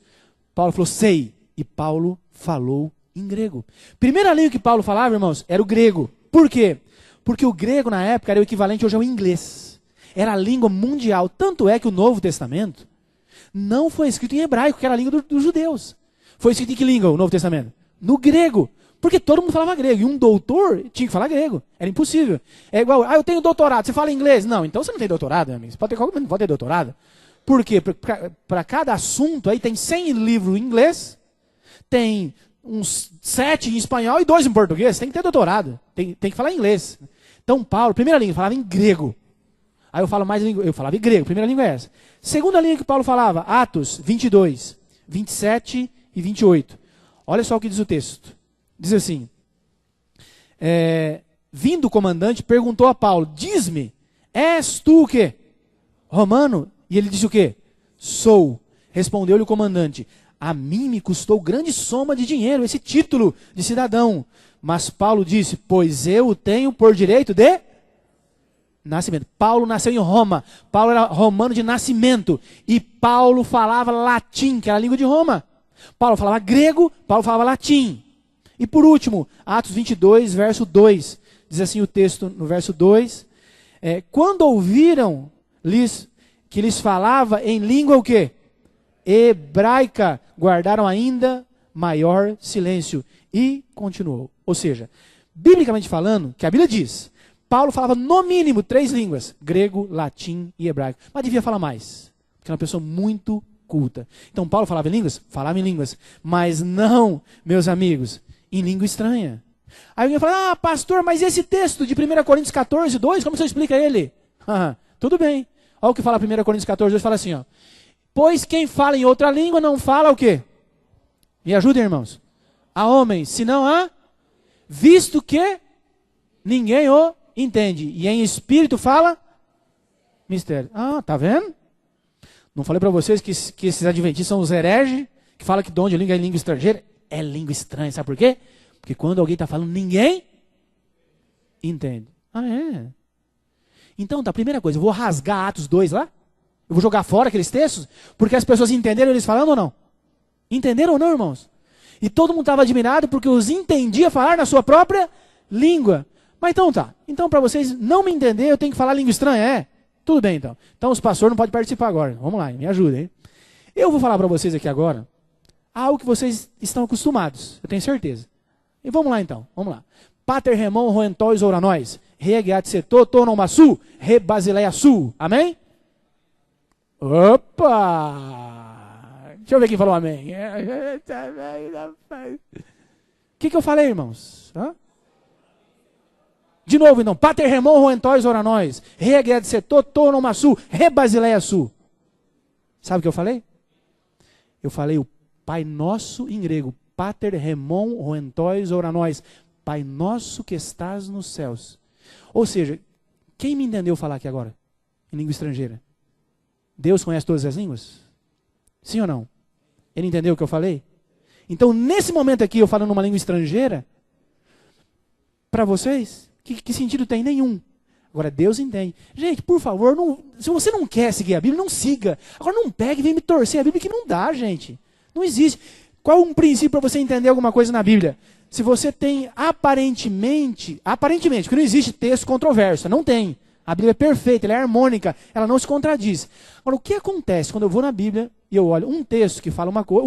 Paulo falou, sei. E Paulo falou em grego. Primeira língua que Paulo falava, irmãos, era o grego. Por quê? Porque o grego na época era o equivalente hoje ao inglês. Era a língua mundial. Tanto é que o Novo Testamento não foi escrito em hebraico, que era a língua dos judeus. Foi escrito em que língua o Novo Testamento? No grego. Porque todo mundo falava grego. E um doutor tinha que falar grego. Era impossível. É igual, eu tenho doutorado, você fala inglês? Não, então você não tem doutorado, meu amigo. Você não pode ter doutorado. Por quê? Para cada assunto aí tem 100 livros em inglês, tem uns 7 em espanhol e 2 em português. Tem que ter doutorado, tem que falar inglês. Então Paulo, primeira língua, falava em grego. Aí eu falava em grego, primeira língua é essa. Segunda língua que Paulo falava, Atos 22, 27 e 28. Olha só o que diz o texto. Diz assim, vindo o comandante, perguntou a Paulo, diz-me, és tu o quê? Romano? E ele disse o quê? Sou. Respondeu-lhe o comandante, a mim me custou grande soma de dinheiro esse título de cidadão. Mas Paulo disse, pois eu o tenho por direito de nascimento. Paulo nasceu em Roma. Paulo era romano de nascimento. E Paulo falava latim, que era a língua de Roma. Paulo falava grego, Paulo falava latim. E por último, Atos 22, verso 2. Diz assim o texto no verso 2. Quando ouviram que lhes falava em língua o quê? Hebraica, guardaram ainda maior silêncio. E continuou. Ou seja, biblicamente falando, que a Bíblia diz, Paulo falava no mínimo 3 línguas, grego, latim e hebraico. Mas devia falar mais, porque era uma pessoa muito culta. Então Paulo falava em línguas? Falava em línguas. Mas não, meus amigos, em língua estranha. Aí alguém fala, pastor, mas esse texto de 1 Coríntios 14, 2, como você explica ele? Tudo bem. Olha o que fala 1 Coríntios 14, 2, fala assim, ó. Pois quem fala em outra língua não fala o quê? Me ajudem, irmãos. A homens, senão a visto que ninguém o entende. E em espírito fala mistério. Tá vendo? Não falei para vocês que esses adventistas são os hereges, que falam que dom de língua é língua estrangeira? É língua estranha, sabe por quê? Porque quando alguém está falando, ninguém entende. É. Então, tá, primeira coisa, eu vou rasgar Atos 2 lá? Eu vou jogar fora aqueles textos? Porque as pessoas entenderam eles falando ou não? Entenderam ou não, irmãos? E todo mundo estava admirado porque os entendia falar na sua própria língua. Mas então tá. Então para vocês não me entender, eu tenho que falar língua estranha, Tudo bem então. Então os pastores não podem participar agora. Vamos lá, me ajudem. Eu vou falar para vocês aqui agora algo que vocês estão acostumados, eu tenho certeza. E vamos lá então, vamos lá. Pater remon roentois ouranóis, regeat setor tonomassu, rebasileia sul. Amém? Opa! Deixa eu ver quem falou amém. O que eu falei, irmãos? De novo, então. Pater remon roentois ouranóis, regeat setor tonomassu, rebasileia sul. Sabe o que eu falei? Eu falei o Pai Nosso em grego. Pater remon roentois ouranóis. Pai Nosso que estás nos céus. Ou seja, quem me entendeu falar aqui agora? Em língua estrangeira. Deus conhece todas as línguas? Sim ou não? Ele entendeu o que eu falei? Então, nesse momento aqui, eu falando uma língua estrangeira, para vocês, que sentido tem? Nenhum. Agora, Deus entende. Gente, por favor, se você não quer seguir a Bíblia, não siga. Agora, não pegue e vem me torcer a Bíblia, que não dá, gente. Não existe. Qual um princípio para você entender alguma coisa na Bíblia? Se você tem aparentemente, porque não existe texto controverso, não tem. A Bíblia é perfeita, ela é harmônica, ela não se contradiz. Agora, o que acontece quando eu vou na Bíblia e eu olho um texto que fala uma coisa,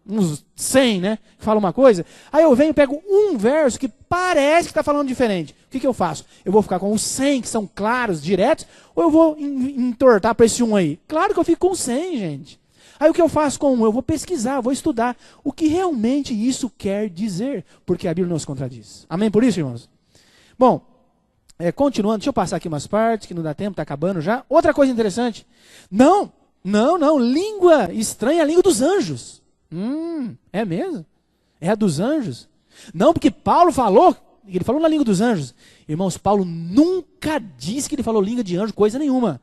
uns 100, né? Que falam uma coisa. Aí eu venho e pego um verso que parece que está falando diferente. O que eu faço? Eu vou ficar com os 100 que são claros, diretos, ou eu vou entortar para esse um aí? Claro que eu fico com 100, gente. Aí o que eu faço com um? Eu vou pesquisar, vou estudar o que realmente isso quer dizer, porque a Bíblia não se contradiz. Amém por isso, irmãos? Bom, continuando, deixa eu passar aqui umas partes, que não dá tempo, está acabando já. Outra coisa interessante. Não, língua estranha é a língua dos anjos. É mesmo? É a dos anjos? Não, porque Paulo falou, ele falou na língua dos anjos. Irmãos, Paulo nunca disse que ele falou língua de anjo, coisa nenhuma.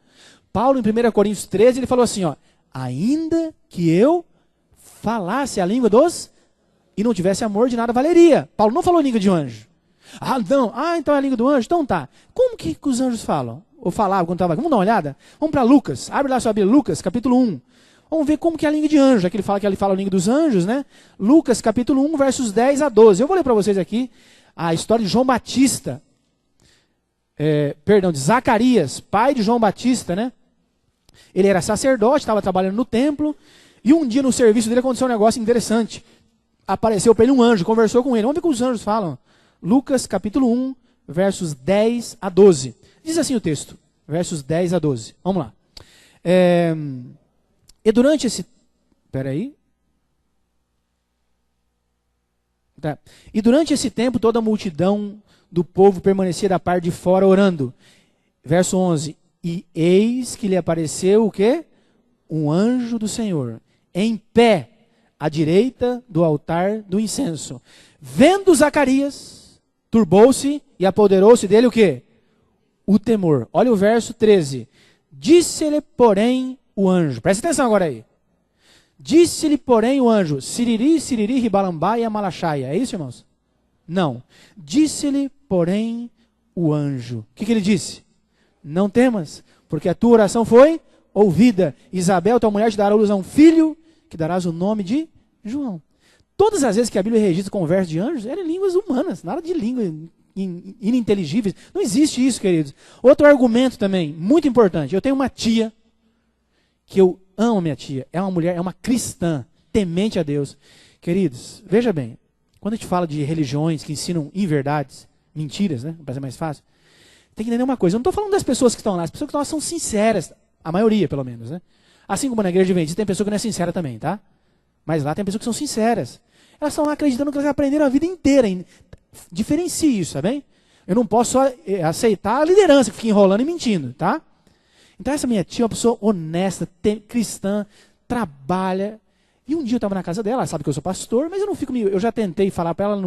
Paulo, em 1 Coríntios 13, ele falou assim, ó, ainda que eu falasse a língua dos e não tivesse amor, de nada valeria. Paulo não falou língua de anjo. Não. Então é a língua do anjo? Então tá. Como que os anjos falam? Ou falavam quando estava aqui? Vamos dar uma olhada? Vamos para Lucas. Abre lá sua Bíblia, Lucas, capítulo 1. Vamos ver como que é a língua de anjo. Já que ele fala a língua dos anjos, né? Lucas, capítulo 1, versos 10 a 12. Eu vou ler para vocês aqui a história de João Batista. De Zacarias, pai de João Batista, né? Ele era sacerdote, estava trabalhando no templo. E um dia no serviço dele aconteceu um negócio interessante. Apareceu para ele um anjo, conversou com ele. Vamos ver o que os anjos falam. Lucas, capítulo 1, versos 10 a 12. Diz assim o texto, versos 10 a 12. Vamos lá. E durante esse... E durante esse tempo toda a multidão do povo permanecia da parte de fora orando. Verso 11. E eis que lhe apareceu o quê? Um anjo do Senhor, em pé, à direita do altar do incenso. Vendo Zacarias, turbou-se e apoderou-se dele o quê? O temor. Olha o verso 13. Disse-lhe, porém, o anjo. Presta atenção agora aí. Disse-lhe, porém, o anjo. Siriri, siriri, ribalambaia, malachaia. É isso, irmãos? Não. Disse-lhe, porém, o anjo. O que ele disse? Não temas, porque a tua oração foi ouvida. Isabel, tua mulher, te dará à luz a um filho, que darás o nome de João. Todas as vezes que a Bíblia registra conversa de anjos, eram línguas humanas, nada de língua ininteligíveis. Não existe isso, queridos. Outro argumento também, muito importante. Eu tenho uma tia, que eu amo minha tia. É uma mulher, é uma cristã, temente a Deus. Queridos, veja bem, quando a gente fala de religiões que ensinam inverdades, mentiras, né? Para ser mais fácil, tem que entender uma coisa. Eu não estou falando das pessoas que estão lá. As pessoas que estão lá são sinceras. A maioria, pelo menos, né? Assim como na igreja adventista tem pessoa que não é sincera também, tá? Mas lá tem pessoas que são sinceras. Elas estão lá acreditando que elas aprenderam a vida inteira. Diferencie isso, tá bem? Eu não posso só aceitar a liderança que fica enrolando e mentindo, tá? Então essa minha tia é uma pessoa honesta, cristã, trabalha. E um dia eu estava na casa dela, ela sabe que eu sou pastor, mas eu não fico, eu já tentei falar para ela,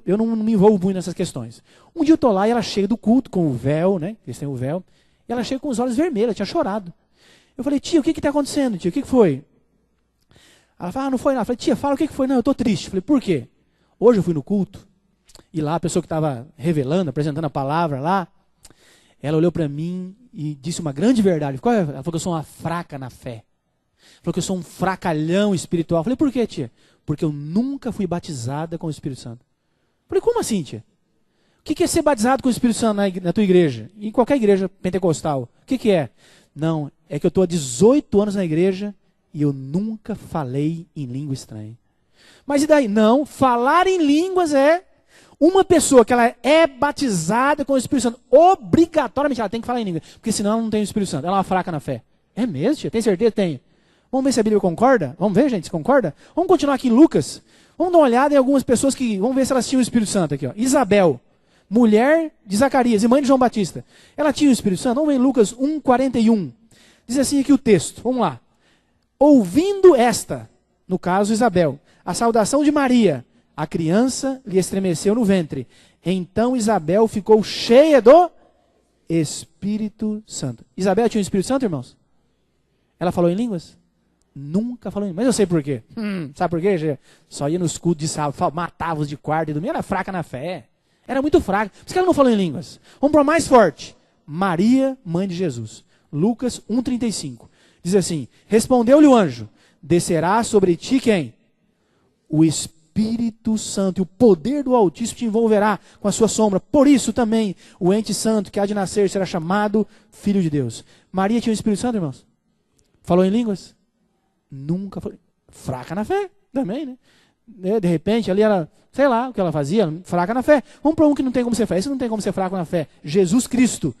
eu não me envolvo muito nessas questões. Um dia eu estou lá e ela chega do culto com o véu, né? Eles têm o véu. E ela chega com os olhos vermelhos, ela tinha chorado. Eu falei, tia, o que está acontecendo, tia? O que foi? Ela fala, não foi nada. Eu falei, tia, fala o que foi. Não, eu estou triste. Eu falei, por quê? Hoje eu fui no culto, e lá a pessoa que estava revelando, apresentando a palavra lá, ela olhou para mim e disse uma grande verdade. Ela falou que eu sou uma fraca na fé. Falou que eu sou um fracalhão espiritual. Eu falei, por quê, tia? Porque eu nunca fui batizada com o Espírito Santo. Eu falei, como assim, tia? O que é ser batizado com o Espírito Santo na tua igreja? Em qualquer igreja pentecostal. O que é? Não, é que eu estou há 18 anos na igreja e eu nunca falei em língua estranha. Mas e daí? Não, falar em línguas é uma pessoa que ela é batizada com o Espírito Santo. Obrigatoriamente ela tem que falar em língua, porque senão ela não tem o Espírito Santo. Ela é uma fraca na fé. É mesmo, tia? Tem certeza? Tem. Vamos ver se a Bíblia concorda? Vamos ver, gente, se concorda? Vamos continuar aqui em Lucas. Vamos dar uma olhada em algumas pessoas que... Vamos ver se elas tinham o Espírito Santo aqui. Ó. Isabel, mulher de Zacarias e mãe de João Batista. Ela tinha o Espírito Santo? Vamos ver em Lucas 1:41. Diz assim aqui o texto. Vamos lá. Ouvindo esta, no caso Isabel, a saudação de Maria, a criança lhe estremeceu no ventre. Então Isabel ficou cheia do Espírito Santo. Isabel tinha o Espírito Santo, irmãos? Ela falou em línguas? Nunca falou em línguas. Mas eu sei por quê. Sabe por quê? Só ia nos cultos de sábado, matava os de quarta e domingo. Era fraca na fé. Era muito fraca. Por isso que ela não falou em línguas. Vamos para o mais forte. Maria, mãe de Jesus. Lucas 1:35. Diz assim, respondeu-lhe o anjo, descerá sobre ti quem? O Espírito Santo, e o poder do Altíssimo te envolverá com a sua sombra. Por isso também o ente santo que há de nascer será chamado Filho de Deus. Maria tinha o Espírito Santo, irmãos? Falou em línguas? Nunca falou. Fraca na fé. Também, né? De repente, ali ela, sei lá o que ela fazia, fraca na fé. Vamos para um que não tem como ser fé. Esse não tem como ser fraco na fé. Jesus Cristo.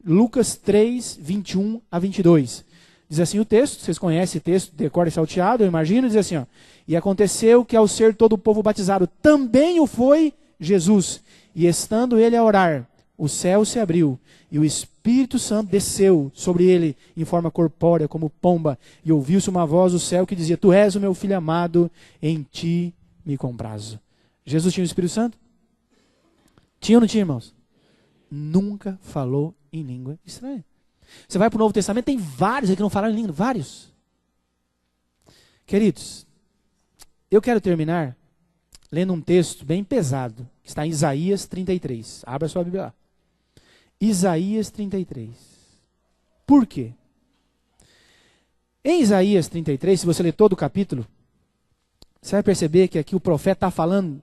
Lucas 3, 21 a 22. Diz assim o texto, vocês conhecem o texto, decora e salteado, eu imagino, diz assim, ó. E aconteceu que ao ser todo o povo batizado, também o foi Jesus. E estando ele a orar, o céu se abriu, e o Espírito Santo desceu sobre ele em forma corpórea, como pomba, e ouviu-se uma voz do céu que dizia, tu és o meu filho amado, em ti me comprazo. Jesus tinha o Espírito Santo? Tinha ou não tinha, irmãos? Nunca falou em língua estranha. Você vai para o Novo Testamento, tem vários aí que não falaram em língua, vários. Queridos, eu quero terminar lendo um texto bem pesado, que está em Isaías 33. Abra sua Bíblia lá. Isaías 33. Por quê? Em Isaías 33, se você ler todo o capítulo, você vai perceber que aqui o profeta está falando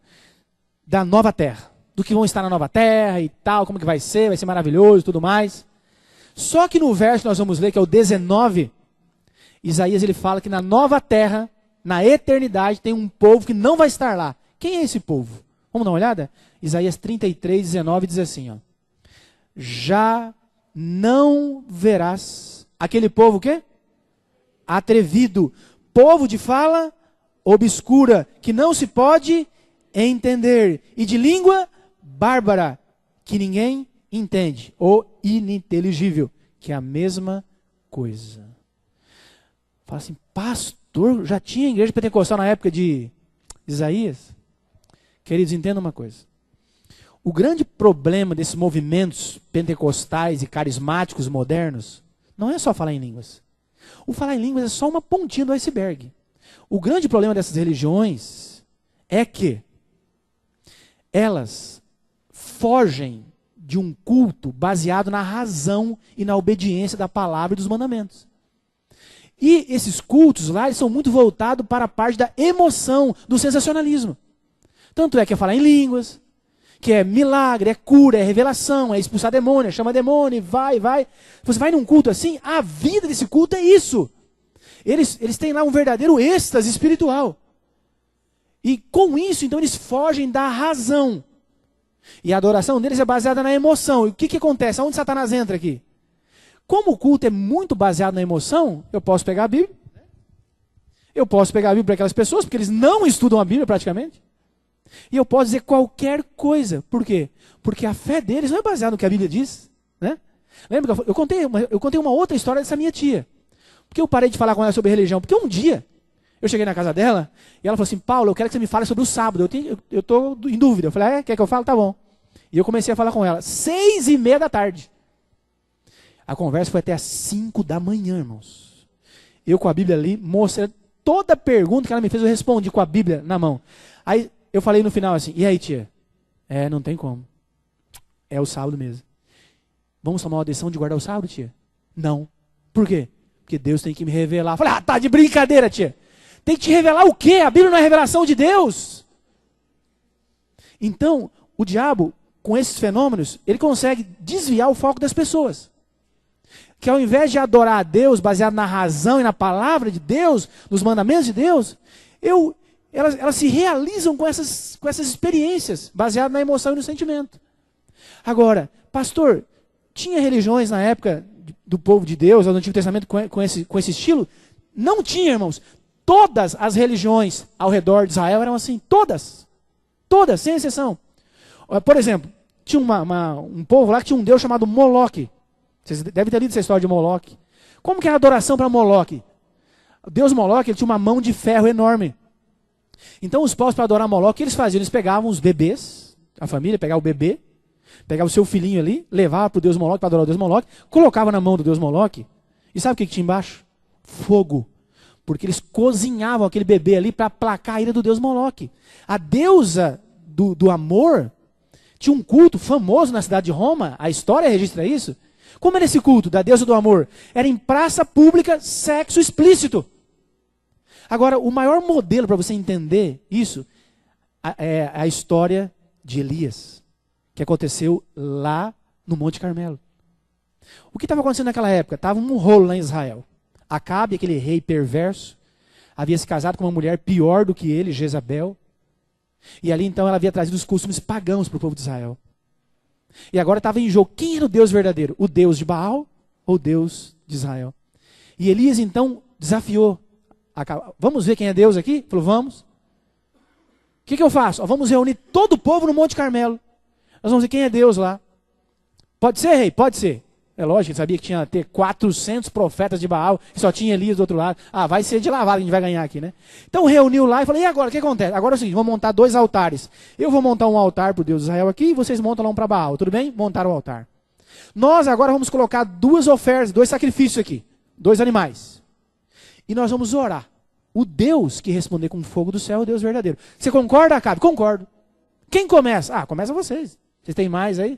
da nova terra, do que vão estar na nova terra e tal, como que vai ser maravilhoso e tudo mais. Só que no verso que nós vamos ler, que é o 19, Isaías ele fala que na nova terra, na eternidade, tem um povo que não vai estar lá. Quem é esse povo? Vamos dar uma olhada? Isaías 33, 19 diz assim, ó. Já não verás aquele povo o quê? Atrevido, povo de fala obscura, que não se pode entender, e de língua bárbara, que ninguém entende, ou ininteligível, que é a mesma coisa. Fala assim, pastor, já tinha igreja pentecostal na época de Isaías? Queridos, entendam uma coisa. O grande problema desses movimentos pentecostais e carismáticos modernos não é só falar em línguas. O falar em línguas é só uma pontinha do iceberg. O grande problema dessas religiões é que elas fogem de um culto baseado na razão e na obediência da palavra e dos mandamentos. E esses cultos lá, eles são muito voltados para a parte da emoção, do sensacionalismo. Tanto é que é falar em línguas, que é milagre, é cura, é revelação, é expulsar demônio, é chamar demônio, vai. Você vai num culto assim, a vida desse culto é isso. Eles têm lá um verdadeiro êxtase espiritual. E com isso, então, eles fogem da razão. E a adoração deles é baseada na emoção. E o que acontece? Aonde Satanás entra aqui? Como o culto é muito baseado na emoção, eu posso pegar a Bíblia. Eu posso pegar a Bíblia para aquelas pessoas, porque eles não estudam a Bíblia praticamente. E eu posso dizer qualquer coisa. Por quê? Porque a fé deles não é baseada no que a Bíblia diz. Né? Lembra que eu contei uma outra história dessa minha tia. Porque eu parei de falar com ela sobre religião? Porque um dia eu cheguei na casa dela e ela falou assim, Paulo, eu quero que você me fale sobre o sábado. Eu estou em dúvida. Eu falei, quer que eu fale? Tá bom. E eu comecei a falar com ela. 6:30 da tarde. A conversa foi até às 5 da manhã, irmãos. Eu com a Bíblia ali, mostrei toda pergunta que ela me fez, eu respondi com a Bíblia na mão. Aí eu falei no final assim, e aí, tia? Não tem como. É o sábado mesmo. Vamos tomar uma decisão de guardar o sábado, tia? Não. Por quê? Porque Deus tem que me revelar. Eu falei, tá de brincadeira, tia. Tem que te revelar o quê? A Bíblia não é revelação de Deus. Então, o diabo, com esses fenômenos, ele consegue desviar o foco das pessoas. Que ao invés de adorar a Deus baseado na razão e na palavra de Deus, nos mandamentos de Deus, elas se realizam com essas experiências, baseadas na emoção e no sentimento. Agora, pastor, tinha religiões na época do povo de Deus, do Antigo Testamento, com esse estilo? Não tinha, irmãos. Todas as religiões ao redor de Israel eram assim, todas, sem exceção. Por exemplo, tinha um povo lá que tinha um deus chamado Moloque. Vocês devem ter lido essa história de Moloque. Como que era a adoração para Moloque? O deus Moloque, ele tinha uma mão de ferro enorme. Então os povos, para adorar Moloque, eles faziam? Eles pegavam os bebês, a família pegava o bebê, pegava o seu filhinho ali, levava para o deus Moloque, para adorar o deus Moloque, colocava na mão do deus Moloque, e sabe o que tinha embaixo? Fogo. Porque eles cozinhavam aquele bebê ali para aplacar a ira do deus Moloque. A deusa do amor tinha um culto famoso na cidade de Roma, a história registra isso. Como era esse culto da deusa do amor? Era em praça pública, sexo explícito. Agora, o maior modelo para você entender isso é a história de Elias, que aconteceu lá no Monte Carmelo. O que estava acontecendo naquela época? Estava um rolo lá em Israel. Acabe, aquele rei perverso, havia se casado com uma mulher pior do que ele, Jezabel. E ali então ela havia trazido os costumes pagãos para o povo de Israel. E agora estava em jogo. Quem era o Deus verdadeiro? O Deus de Baal ou o Deus de Israel? E Elias então desafiou. Vamos ver quem é Deus aqui? Falou, vamos. O que eu faço? Vamos reunir todo o povo no Monte Carmelo. Nós vamos ver quem é Deus lá. Pode ser, rei? Pode ser. É lógico, ele sabia que tinha ter 400 profetas de Baal e só tinha Elias do outro lado. Vai ser de lavada que a gente vai ganhar aqui, né? Então reuniu lá e falou, e agora, o que acontece? Agora é o seguinte, vamos montar 2 altares. Eu vou montar um altar para o Deus de Israel aqui e vocês montam lá um para Baal, tudo bem? Montaram o altar. Nós agora vamos colocar 2 ofertas, 2 sacrifícios aqui, 2 animais. E nós vamos orar. O Deus que responder com fogo do céu é o Deus verdadeiro. Você concorda, Acabe? Concordo. Quem começa? Começa vocês. Vocês têm mais aí?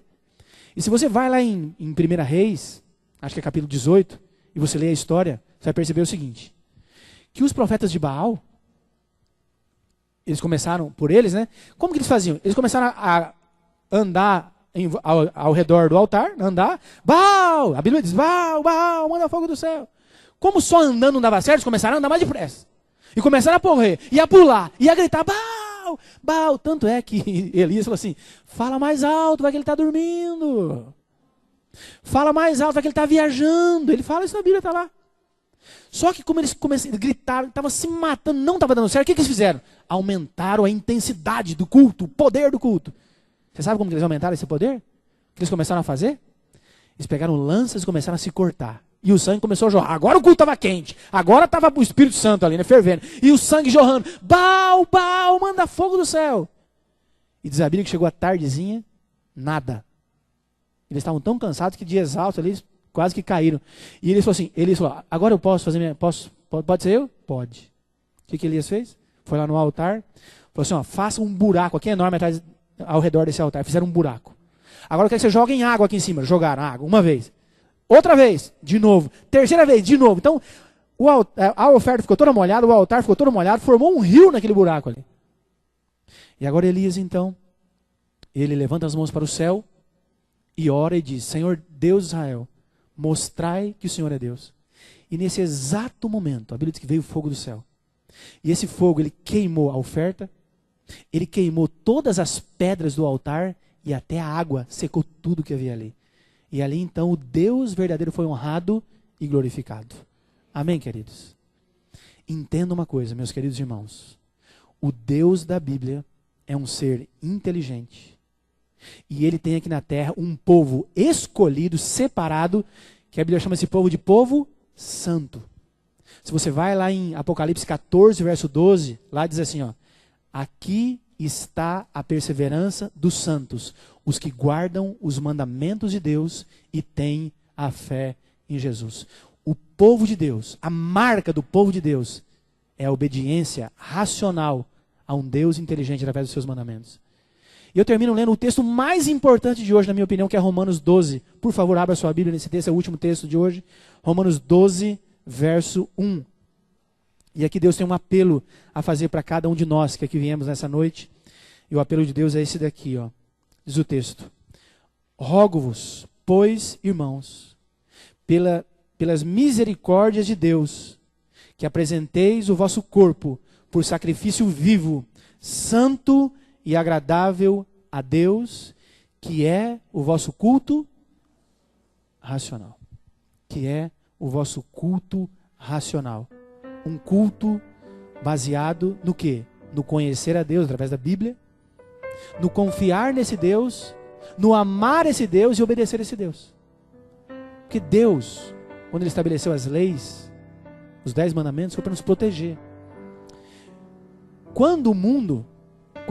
E se você vai lá em 1 Reis, acho que é capítulo 18, e você lê a história, você vai perceber o seguinte, que os profetas de Baal, eles começaram, por eles, né? Como que eles faziam? Eles começaram a andar ao redor do altar, andar, Baal, a Bíblia diz, Baal, Baal, manda fogo do céu. Como só andando não dava certo, eles começaram a andar mais depressa. E começaram a correr, e a pular, e a gritar, Baal, Baal. Tanto é que Elias falou assim, fala mais alto, vai que ele está dormindo. Fala mais alto, vai que ele está viajando. Ele fala isso na Bíblia, está lá. Só que como eles começaram a gritar, estavam se matando, não estava dando certo, o que eles fizeram? Aumentaram a intensidade do culto, o poder do culto. Você sabe como que eles aumentaram esse poder? O que eles começaram a fazer? Eles pegaram lanças e começaram a se cortar. E o sangue começou a jorrar. Agora o culto estava quente. Agora estava o Espírito Santo ali, né, fervendo. E o sangue jorrando. Baal, Baal, manda fogo do céu. E diz a Bíblia que chegou a tardezinha, nada. Eles estavam tão cansados que de exausto ali, quase que caíram. E Elias falou, agora eu posso fazer pode ser eu? Pode. O que Elias fez? Foi lá no altar, falou assim, faça um buraco aqui enorme atrás, ao redor desse altar. Fizeram um buraco. Agora eu quero que você joguem água aqui em cima. Jogaram água, uma vez. Outra vez, de novo. Terceira vez, de novo. Então, a oferta ficou toda molhada, o altar ficou todo molhado, formou um rio naquele buraco ali. E agora Elias, então, ele levanta as mãos para o céu e ora e diz, Senhor Deus de Israel, mostrai que o Senhor é Deus. E nesse exato momento, a Bíblia diz que veio o fogo do céu. E esse fogo, ele queimou a oferta, ele queimou todas as pedras do altar e até a água secou tudo que havia ali. E ali então o Deus verdadeiro foi honrado e glorificado. Amém, queridos? Entenda uma coisa, meus queridos irmãos. O Deus da Bíblia é um ser inteligente. E ele tem aqui na terra um povo escolhido, separado, que a Bíblia chama esse povo de povo santo. Se você vai lá em Apocalipse 14, verso 12, lá diz assim, aqui está a perseverança dos santos, os que guardam os mandamentos de Deus e têm a fé em Jesus. O povo de Deus, a marca do povo de Deus, é a obediência racional a um Deus inteligente através dos seus mandamentos. E eu termino lendo o texto mais importante de hoje, na minha opinião, que é Romanos 12. Por favor, abra sua Bíblia nesse texto, é o último texto de hoje. Romanos 12, verso 1. E aqui Deus tem um apelo a fazer para cada um de nós que aqui viemos nessa noite. E o apelo de Deus é esse daqui, diz o texto. Rogo-vos, pois, irmãos, pelas misericórdias de Deus, que apresenteis o vosso corpo por sacrifício vivo, santo e agradável a Deus, que é o vosso culto racional. Que é o vosso culto racional. Um culto baseado no quê? No conhecer a Deus através da Bíblia, no confiar nesse Deus, no amar esse Deus e obedecer esse Deus. Porque Deus, quando Ele estabeleceu as leis, os 10 mandamentos, foi para nos proteger. Quando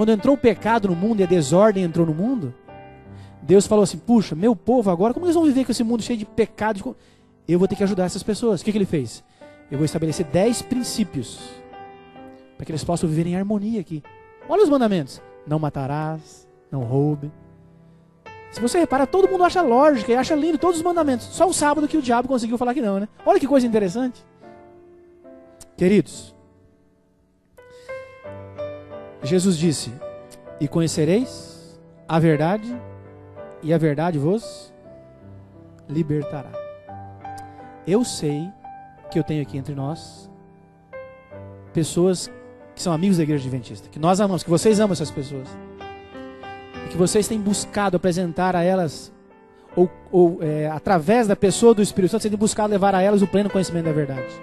entrou o pecado no mundo e a desordem entrou no mundo, Deus falou assim, puxa, meu povo agora, como eles vão viver com esse mundo cheio de pecado? Eu vou ter que ajudar essas pessoas. O que Ele fez? Eu vou estabelecer 10 princípios para que eles possam viver em harmonia aqui. Olha os mandamentos. Não matarás, não roube. Se você reparar, todo mundo acha lógica e acha lindo todos os mandamentos. Só o sábado que o diabo conseguiu falar que não, né? Olha que coisa interessante. Queridos, Jesus disse, e conhecereis a verdade, e a verdade vos libertará. Eu sei que eu tenho aqui entre nós pessoas que são amigos da Igreja Adventista, que nós amamos, que vocês amam essas pessoas, e que vocês têm buscado apresentar a elas, através da pessoa do Espírito Santo, vocês têm buscado levar a elas o pleno conhecimento da verdade.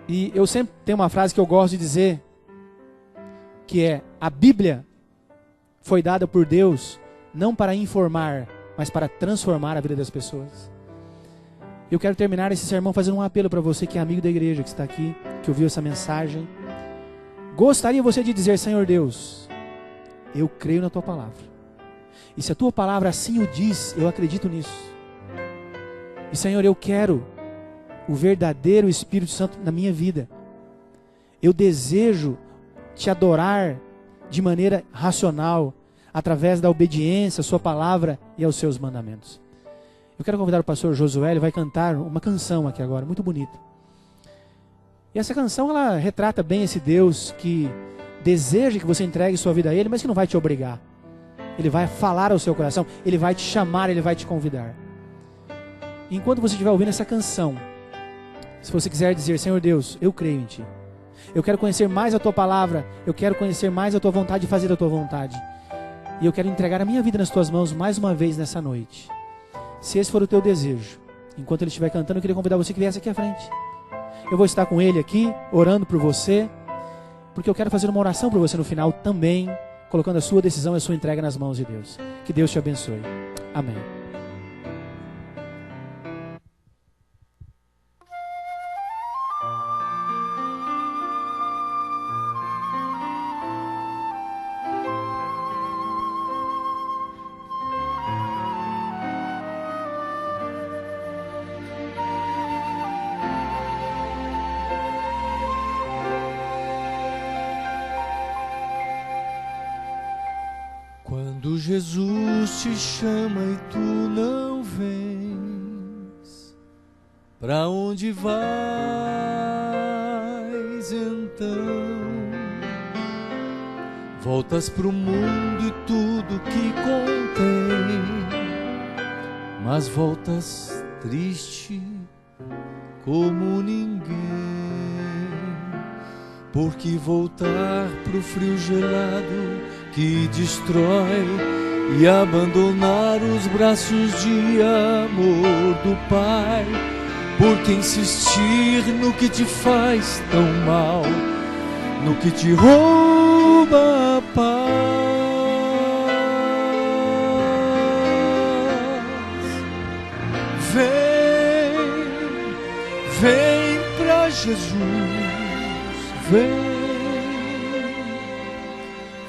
E eu sempre tenho uma frase que eu gosto de dizer, que é: a Bíblia foi dada por Deus não para informar, mas para transformar a vida das pessoas. Eu quero terminar esse sermão fazendo um apelo para você que é amigo da igreja, que está aqui, que ouviu essa mensagem. Gostaria você de dizer: Senhor Deus, eu creio na Tua Palavra. E se a Tua Palavra assim o diz, eu acredito nisso. E Senhor, eu quero o verdadeiro Espírito Santo na minha vida. Eu desejo Te adorar de maneira racional, através da obediência à Sua Palavra e aos Seus mandamentos. Eu quero convidar o pastor Josué, ele vai cantar uma canção aqui agora, muito bonita. E essa canção, ela retrata bem esse Deus que deseja que você entregue sua vida a Ele, mas que não vai te obrigar. Ele vai falar ao seu coração, Ele vai te chamar, Ele vai te convidar. Enquanto você estiver ouvindo essa canção, se você quiser dizer: Senhor Deus, eu creio em Ti. Eu quero conhecer mais a Tua Palavra, eu quero conhecer mais a Tua vontade e fazer a Tua vontade. E eu quero entregar a minha vida nas Tuas mãos mais uma vez nessa noite. Se esse for o teu desejo, enquanto ele estiver cantando, eu queria convidar você que viesse aqui à frente. Eu vou estar com ele aqui, orando por você, porque eu quero fazer uma oração por você no final também, colocando a sua decisão e a sua entrega nas mãos de Deus. Que Deus te abençoe. Amém. Quando Jesus te chama e tu não vens, pra onde vais então? Voltas pro mundo e tudo que contém, mas voltas triste como ninguém, porque voltar pro frio gelado que destrói e abandonar os braços de amor do Pai, porque insistir no que te faz tão mal, no que te rouba a paz. Vem pra Jesus,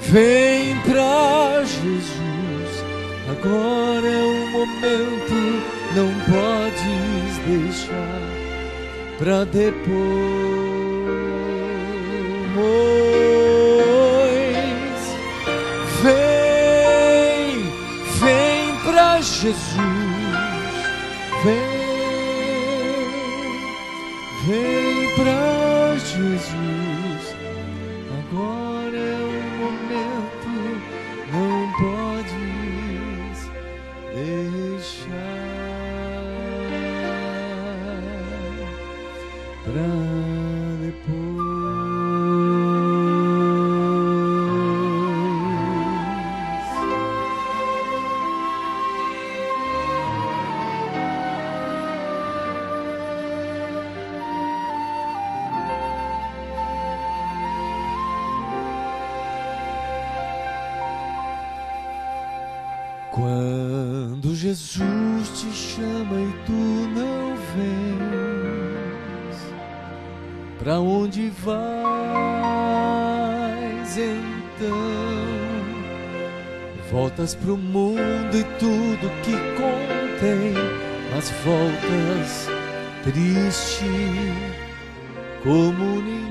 Vem pra Jesus, agora é o momento, não podes deixar pra depois. Vem pra Jesus, vem pra Jesus, agora é o momento, não podes deixar pra depois. Quando Jesus te chama e tu não vens, pra onde vais então? Voltas pro mundo e tudo que contém, mas voltas triste como ninguém.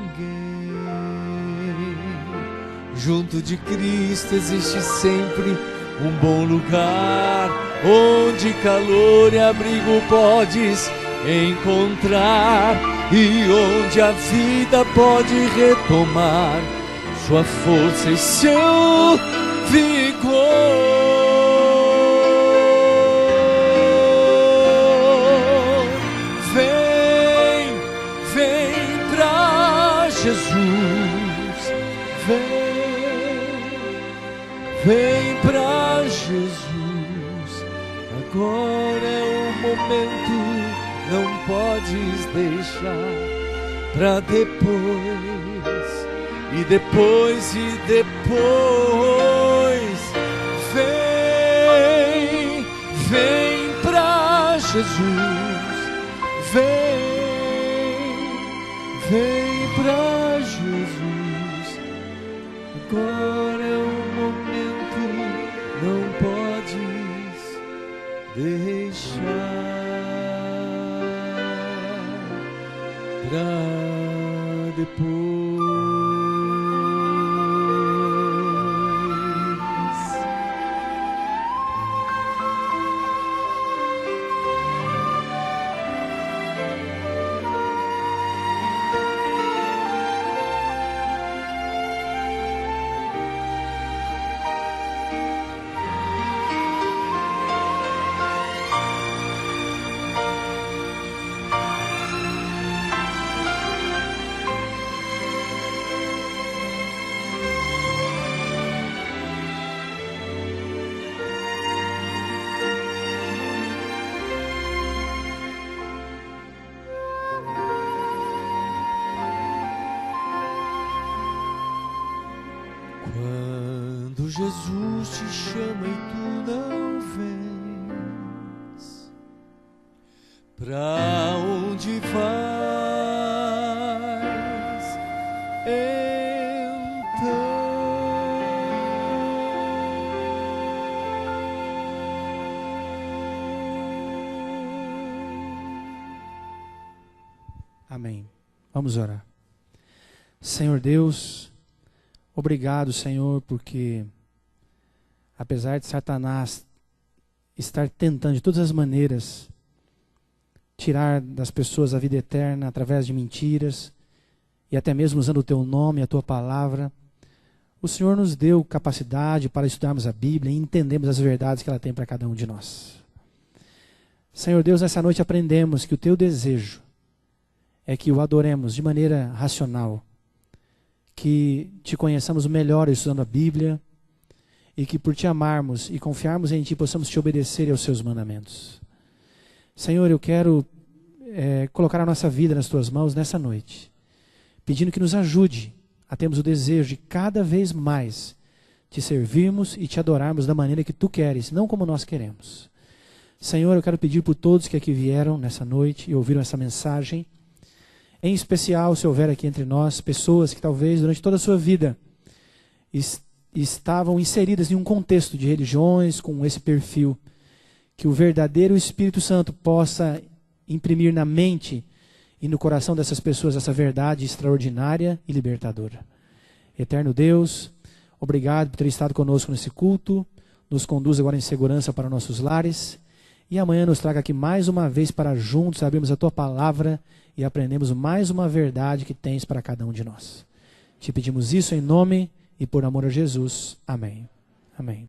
Junto de Cristo existe sempre um bom lugar, onde calor e abrigo podes encontrar, e onde a vida pode retomar sua força e seu vigor. Vem pra momento não podes deixar pra depois, e depois, vem pra Jesus, vem pra Jesus. Agora é o momento, não podes deixar pra depois. Quando Jesus te chama e tu não vens, pra onde vais então? Amém. Vamos orar. Senhor Deus, obrigado, Senhor, porque apesar de Satanás estar tentando de todas as maneiras tirar das pessoas a vida eterna através de mentiras e até mesmo usando o teu nome, a tua palavra, o Senhor nos deu capacidade para estudarmos a Bíblia e entendermos as verdades que ela tem para cada um de nós. Senhor Deus, nessa noite aprendemos que o teu desejo é que o adoremos de maneira racional, que te conheçamos melhor estudando a Bíblia e que por te amarmos e confiarmos em ti possamos te obedecer aos seus mandamentos. Senhor, eu quero colocar a nossa vida nas tuas mãos nessa noite, pedindo que nos ajude a termos o desejo de cada vez mais te servirmos e te adorarmos da maneira que tu queres, não como nós queremos. Senhor, eu quero pedir por todos que aqui vieram nessa noite e ouviram essa mensagem, em especial, se houver aqui entre nós pessoas que talvez durante toda a sua vida estavam inseridas em um contexto de religiões com esse perfil, que o verdadeiro Espírito Santo possa imprimir na mente e no coração dessas pessoas essa verdade extraordinária e libertadora. Eterno Deus, obrigado por ter estado conosco nesse culto, nos conduz agora em segurança para nossos lares e amanhã nos traga aqui mais uma vez para juntos abrirmos a tua palavra e aprendemos mais uma verdade que tens para cada um de nós. Te pedimos isso em nome e por amor a Jesus. Amém. Amém.